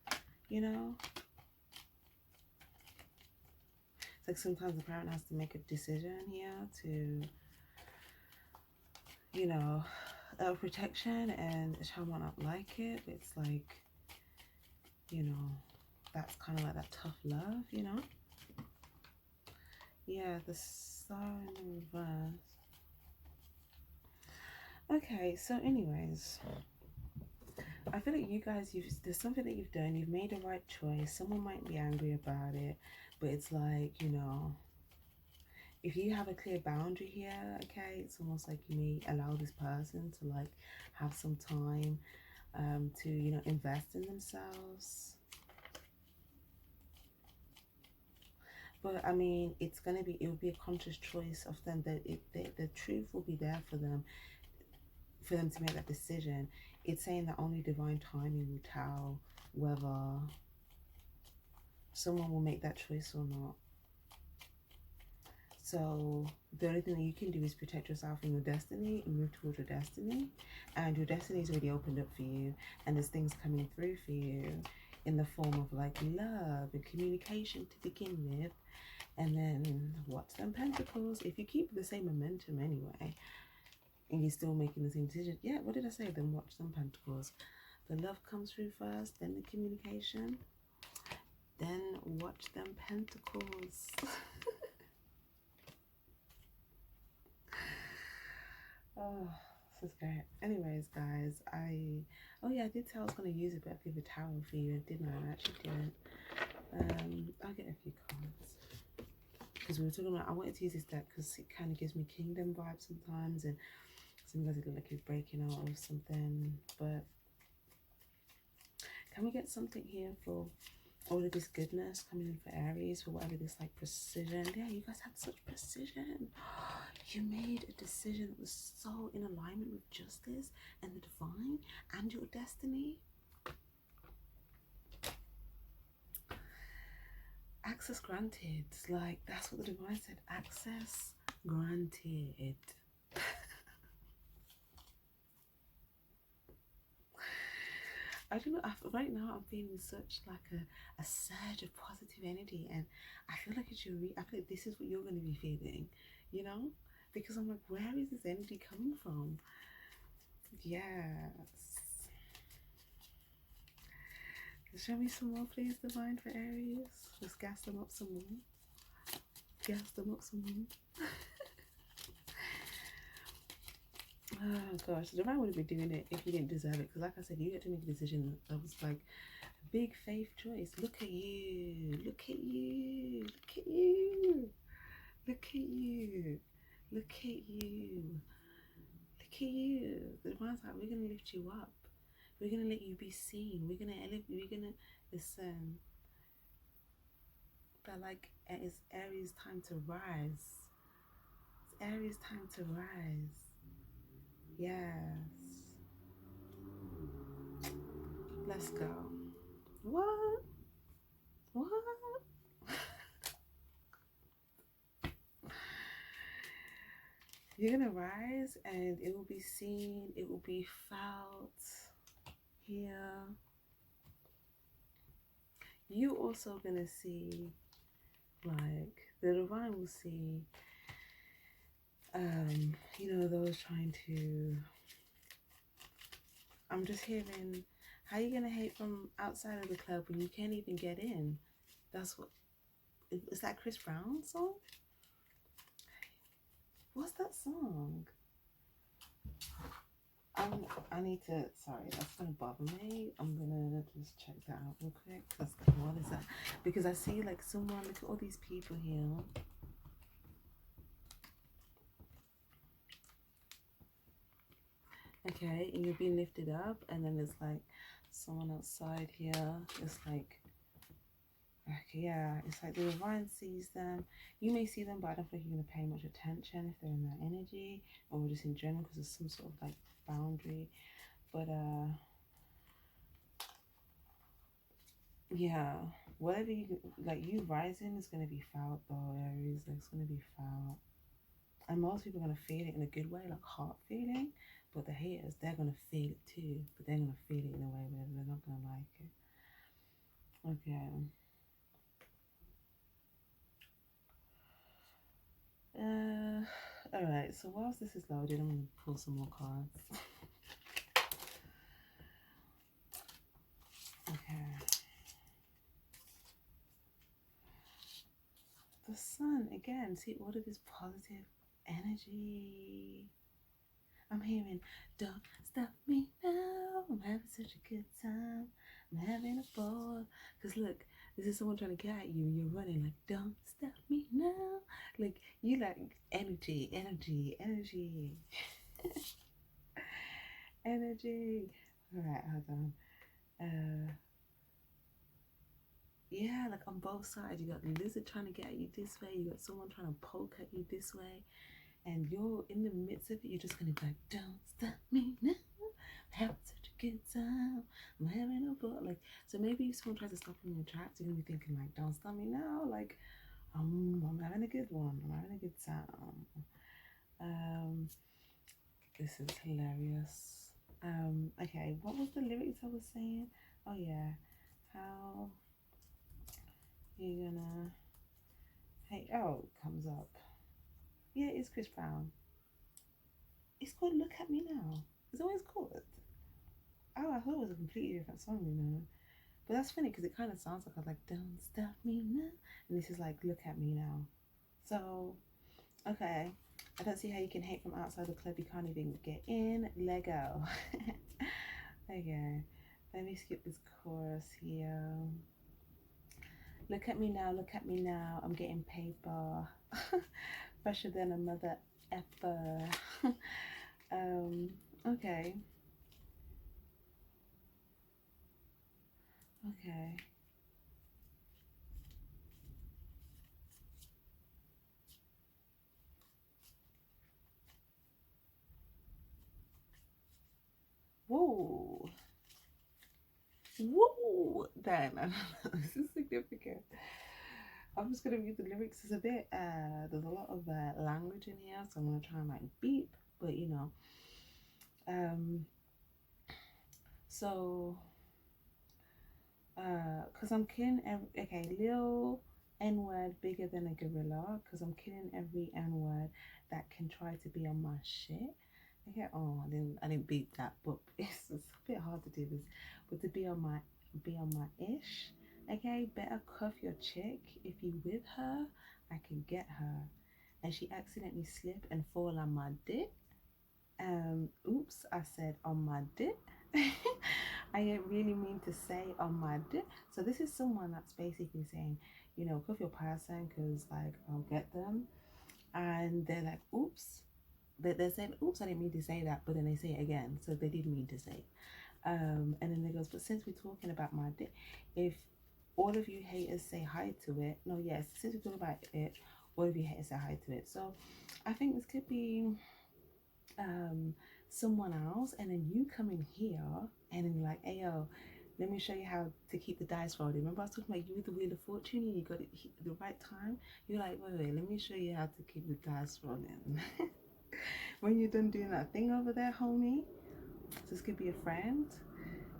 you know? It's like sometimes the parent has to make a decision here to, you know, protection, and the child might not like it, but it's like, you know, that's kind of like that tough love, you know? Yeah, the star in the reverse. Okay, so anyways, I feel like you guys, there's something that you've done. You've made a right choice. Someone might be angry about it, but it's like, you know, if you have a clear boundary here, okay, it's almost like you may allow this person to like have some time to, you know, invest in themselves. But I mean, it will be a conscious choice of them, that the truth will be there for them to make that decision. It's saying that only divine timing will tell whether someone will make that choice or not. So the only thing that you can do is protect yourself in your destiny and move towards your destiny. And your destiny is already opened up for you, and there's things coming through for you in the form of like love and communication to begin with. And then watch them pentacles. If you keep the same momentum anyway, and you're still making the same decision, yeah, what did I say? Then watch them pentacles. The love comes through first, then the communication, then watch them pentacles. Oh, this is great. Anyways, guys, oh yeah, I did say I was going to use a bit of a tarot for you, didn't I? I actually did. I'll get a few cards. Because we were talking about, I wanted to use this deck because it kind of gives me kingdom vibes sometimes, and sometimes it looks like it's breaking out of something. But can we get something here for all of this goodness coming in for Aries, for whatever this like precision? Yeah, you guys have such precision. You made a decision that was so in alignment with justice and the divine and your destiny. Access granted. Like, that's what the divine said. Access granted. I don't know, right now I'm feeling such like a surge of positive energy, and I feel like it's I feel like this is what you're going to be feeling, you know, because I'm like, where is this energy coming from? Yes. Show me some more, please, divine, for Aries. Let's gas them up some more. Gas them up some more. Oh gosh, the divine would be doing it if you didn't deserve it. Because like I said, you get to make a decision that was like a big faith choice. Look at you. Look at you. Look at you. Look at you. Look at you. Look at you. The divine's like, we're gonna lift you up. We're gonna let you be seen. We're gonna elevate. We're gonna listen. That like it's Aries time to rise. It's Aries time to rise. Yes. Let's go. What? What? You're gonna rise, and it will be seen. It will be felt here. You also gonna see, like, the divine will see, you know, those trying to, I'm just hearing, how you gonna hate from outside of the club when you can't even get in? That's what, is that Chris Brown song? What's that song? I need to, sorry, that's gonna bother me. I'm gonna just check that out real quick. Because what is that? Because I see like someone, look at all these people here. Okay, and you're being lifted up, and then there's like someone outside here. It's like, yeah, it's like the divine sees them. You may see them, but I don't think you're gonna pay much attention if they're in that energy, or just in general, because there's some sort of like boundary. But yeah, whatever you like, you rising is gonna be felt though, Aries. Like, it's gonna be felt, and most people are gonna feel it in a good way, like heart feeling. But the haters, they're gonna feel it too, but they're gonna feel it in a way where they're not gonna like it. Okay. All right. So whilst this is loaded, I'm gonna pull some more cards. Okay. The sun again. See all of this positive energy. I'm hearing, don't stop me now. I'm having such a good time. I'm having a ball. Because look, this is someone trying to get at you. You're running like, don't stop me now. Like, you like energy, energy, energy, energy. All right, hold on. Yeah, like on both sides. You got the lizard trying to get at you this way. You got someone trying to poke at you this way. And you're in the midst of it. You're just going to be like, don't stop me now. I'm having such a good time. I'm having a ball. Like, so maybe if someone tries to stop you in your tracks, you're going to be thinking like, don't stop me now. Like, I'm having a good one. I'm having a good time. This is hilarious. Okay, what was the lyrics I was saying? Oh yeah, how you gonna? Hey, oh, it comes up. Yeah, it's Chris Brown. It's called "Look at Me Now." Is that what it's called? Oh, I thought it was a completely different song, you know. But that's funny because it kind of sounds like I was like, "Don't stop me now," and this is like, "Look at me now." So, okay, I don't see how you can hate from outside the club. You can't even get in. Lego. Okay, let me skip this chorus here. Look at me now, look at me now. I'm getting paper. Fresher than a mother effer. Okay. Okay. Whoa. Whoa. Then this is significant. I'm just gonna read the lyrics. It's a bit there's a lot of language in here, so I'm gonna try and like beep, but you know. So cause I'm killing every okay, Lil N word bigger than a gorilla, cause I'm killing every N word that can try to be on my shit. Okay, oh I didn't beat that, but it's a bit hard to do this. But to be on my ish. Okay, better cuff your chick. If you with her, I can get her. And she accidentally slip and fall on my dick. Oops, I said on my dick. I didn't really mean to say on my dick. So this is someone that's basically saying, you know, cuff your person because like I'll get them. And they're like, oops. They're saying, oops, I didn't mean to say that, but then they say it again. So they did mean to say it. And then they goes, but since we're talking about my dick, if all of you haters say hi to it, no, yes, since we're talking about it, all of you haters say hi to it. So I think this could be someone else, and then you come in here and then you're like, hey yo, let me show you how to keep the dice rolling. Remember I was talking about you with the Wheel of Fortune and you got it at the right time? You're like, wait, let me show you how to keep the dice rolling. When you're done doing that thing over there, homie, this could be a friend.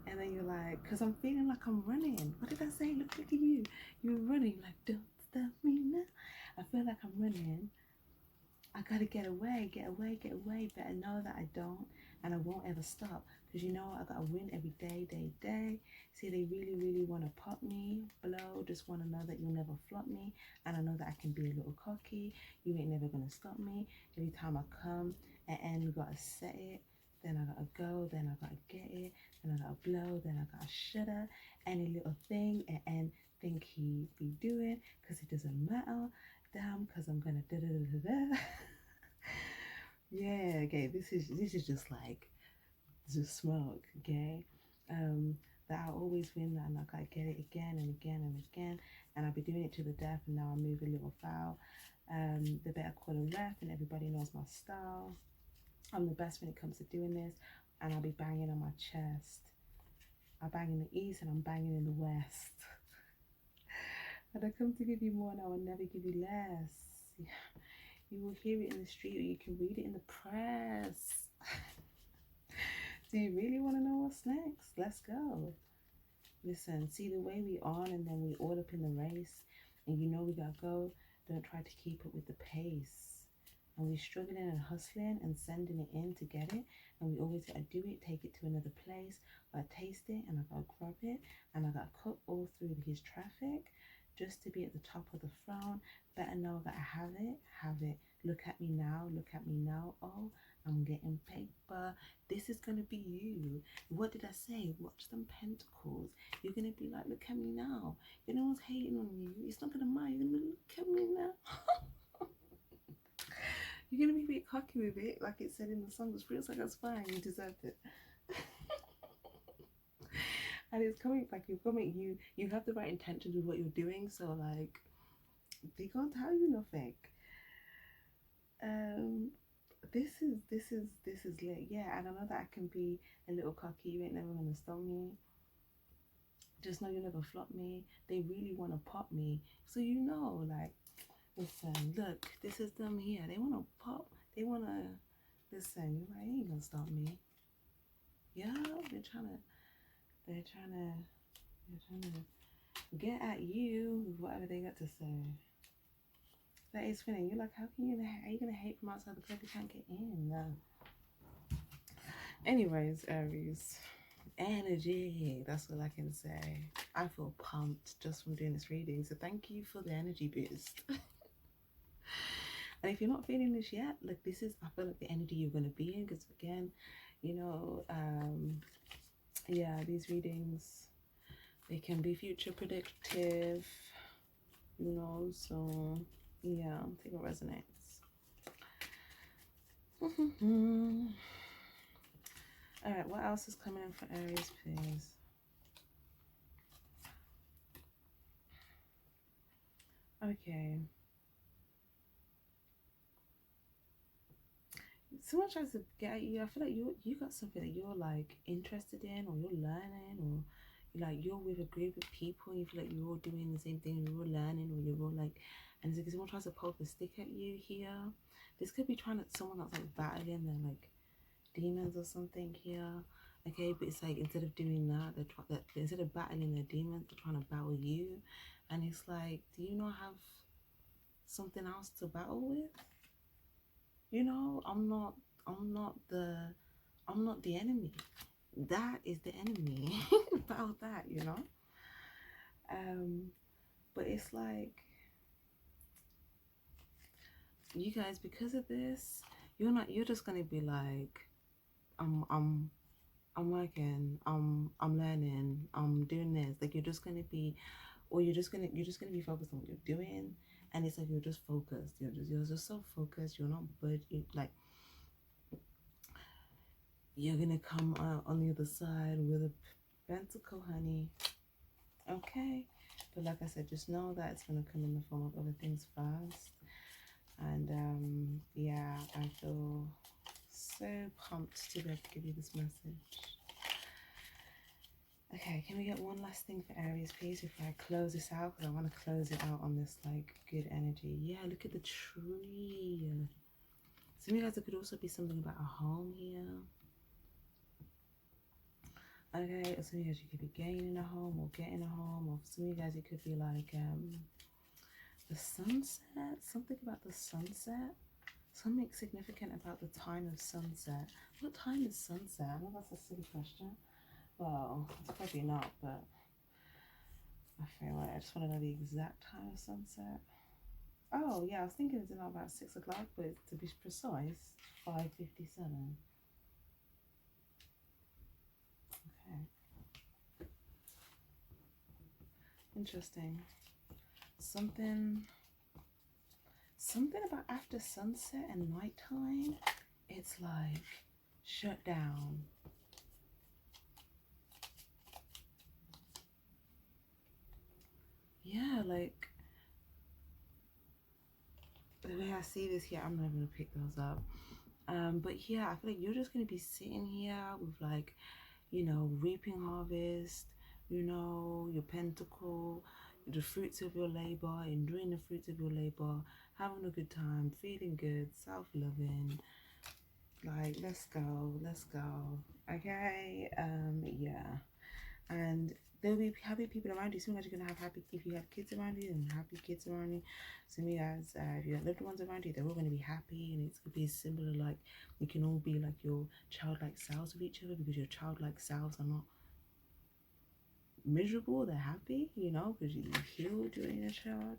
And then you're like, because I'm feeling like I'm running. What did I say? Look at you. You're running like, don't stop me now. I feel like I'm running. I gotta get away, get away, get away. Better know that I don't, and I won't ever stop. Because you know I gotta win every day, day. See, they really, really want to pop me, blow. Just want to know that you'll never flop me, and I know that I can be a little cocky. You ain't never gonna stop me. Every time I come, and you gotta set it. Then I gotta go. Then I gotta get it. Then I gotta blow. Then I gotta shudder. Any little thing, and think he be doing, because it doesn't matter. Damn, because I'm gonna da da da da da. Yeah, okay. This is just like just smoke, okay. That I always win, and like I get it again and again and again, and I'll be doing it to the death. And now I move a little foul. They better call a ref, and everybody knows my style. I'm the best when it comes to doing this, and I'll be banging on my chest. I bang in the east, and I'm banging in the west. And I come to give you more, and I will never give you less. You will hear it in the street, or you can read it in the press. Do you really want to know what's next? Let's go. Listen, see the way we on, and then we all up in the race, and you know we gotta go. Don't try to keep up with the pace. And we struggling and hustling and sending it in to get it, and we always gotta do it, take it to another place. I taste it, and I gotta grab it, and I gotta cut all through his traffic. just to be at the top of the throne. Better know that I have it. Look at me now, look at me now. Oh, I'm getting paper. This is gonna be you. What did I say? Watch them pentacles. You're gonna be like, look at me now. You know, no one's hating on you. It's not gonna matter. You're gonna be, look at me now. You're gonna be a bit cocky with it, like it said in the song. It feels like that's fine. You deserved it. And it's coming like you have the right intentions with what you're doing, so like they can't tell you nothing. This is lit, yeah. And I know that I can be a little cocky. You ain't never gonna stop me. Just know you never flop me. They really want to pop me, so you know, like, listen, look, this is them here. They want to pop. They want to listen. You're like, ain't gonna stop me. Yeah, they're trying to get at you with whatever they got to say. That is funny. You're like, how are you gonna hate from outside the club? You can't get in. No. Anyways, Aries, energy. That's all I can say. I feel pumped just from doing this reading. So thank you for the energy boost. And if you're not feeling this yet, like this is, I feel like the energy you're gonna be in. Because again, you know, yeah, these readings, they can be future predictive. You know, so yeah, take what resonates. All right, what else is coming in for Aries, please? Okay. Someone tries to get at you. I feel like you got something that you're like interested in, or you're learning, or you're with a group of people and you feel like you're all doing the same thing, you're all learning, or you're all like, and it's like someone tries to poke a stick at you here. This could be trying to someone that's like battling their like demons or something here. Okay, but it's like instead of doing that, instead of battling their demons, they're trying to battle you. And it's like, do you not have something else to battle with? You know, I'm not the enemy. That is the enemy. Battle that, you know. But it's like, you guys, because of this, you're just gonna be like, I'm working, I'm learning, I'm doing this. Like you're just gonna be, or you're just gonna be focused on what you're doing, and it's like you're just focused. You're just so focused. You're not like you're gonna come out on the other side with a pentacle, honey. Okay, but like I said, just know that it's gonna come in the form of other things first. And yeah, I feel so pumped to be able to give you this message. Okay, can we get one last thing for Aries, please, before I close this out? Because I want to close it out on this, like, good energy. Yeah, look at the tree. Some of you guys, it could also be something about a home here. Okay, or some of you guys, you could be gaining a home or getting a home. Or some of you guys, it could be like the sunset. Something about the sunset. Something significant about the time of sunset. What time is sunset? I know that's a silly question. Well, it's probably not, but I feel like I just want to know the exact time of sunset. Oh, yeah, I was thinking it's about 6 o'clock, but to be precise, 5:57. Okay. Interesting. Something about after sunset and nighttime, it's like shut down. Yeah, like the way I see this here, I'm not going to pick those up. But yeah, I feel like you're just going to be sitting here with like, you know, reaping harvest, you know, your pentacle, the fruits of your labor, enjoying the fruits of your labor, having a good time, feeling good, self-loving. Like, let's go, okay. Yeah, and there'll be happy people around you. Some of you are gonna have happy, if you have kids around you, and happy kids around you. Some of you guys, if you have loved ones around you, they're all gonna be happy, and it's gonna be similar. Like you can all be like your childlike selves with each other, because your childlike selves are not miserable, they're happy, you know, because you healed your inner child.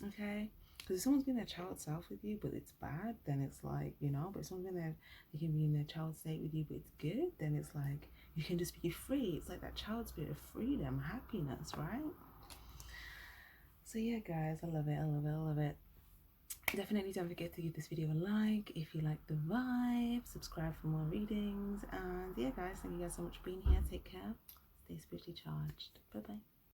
Okay, because if someone's been their child self with you but it's bad, then it's like, you know. But if someone's been there, they can be in their child state with you but it's good, then it's like you can just be free. It's like that child spirit of freedom, happiness, right? So yeah guys, I love it, I love it, I love it. Definitely don't forget to give this video a like if you like the vibe, subscribe for more readings, and yeah guys, thank you guys so much for being here. Take care, stay spiritually charged. Bye bye.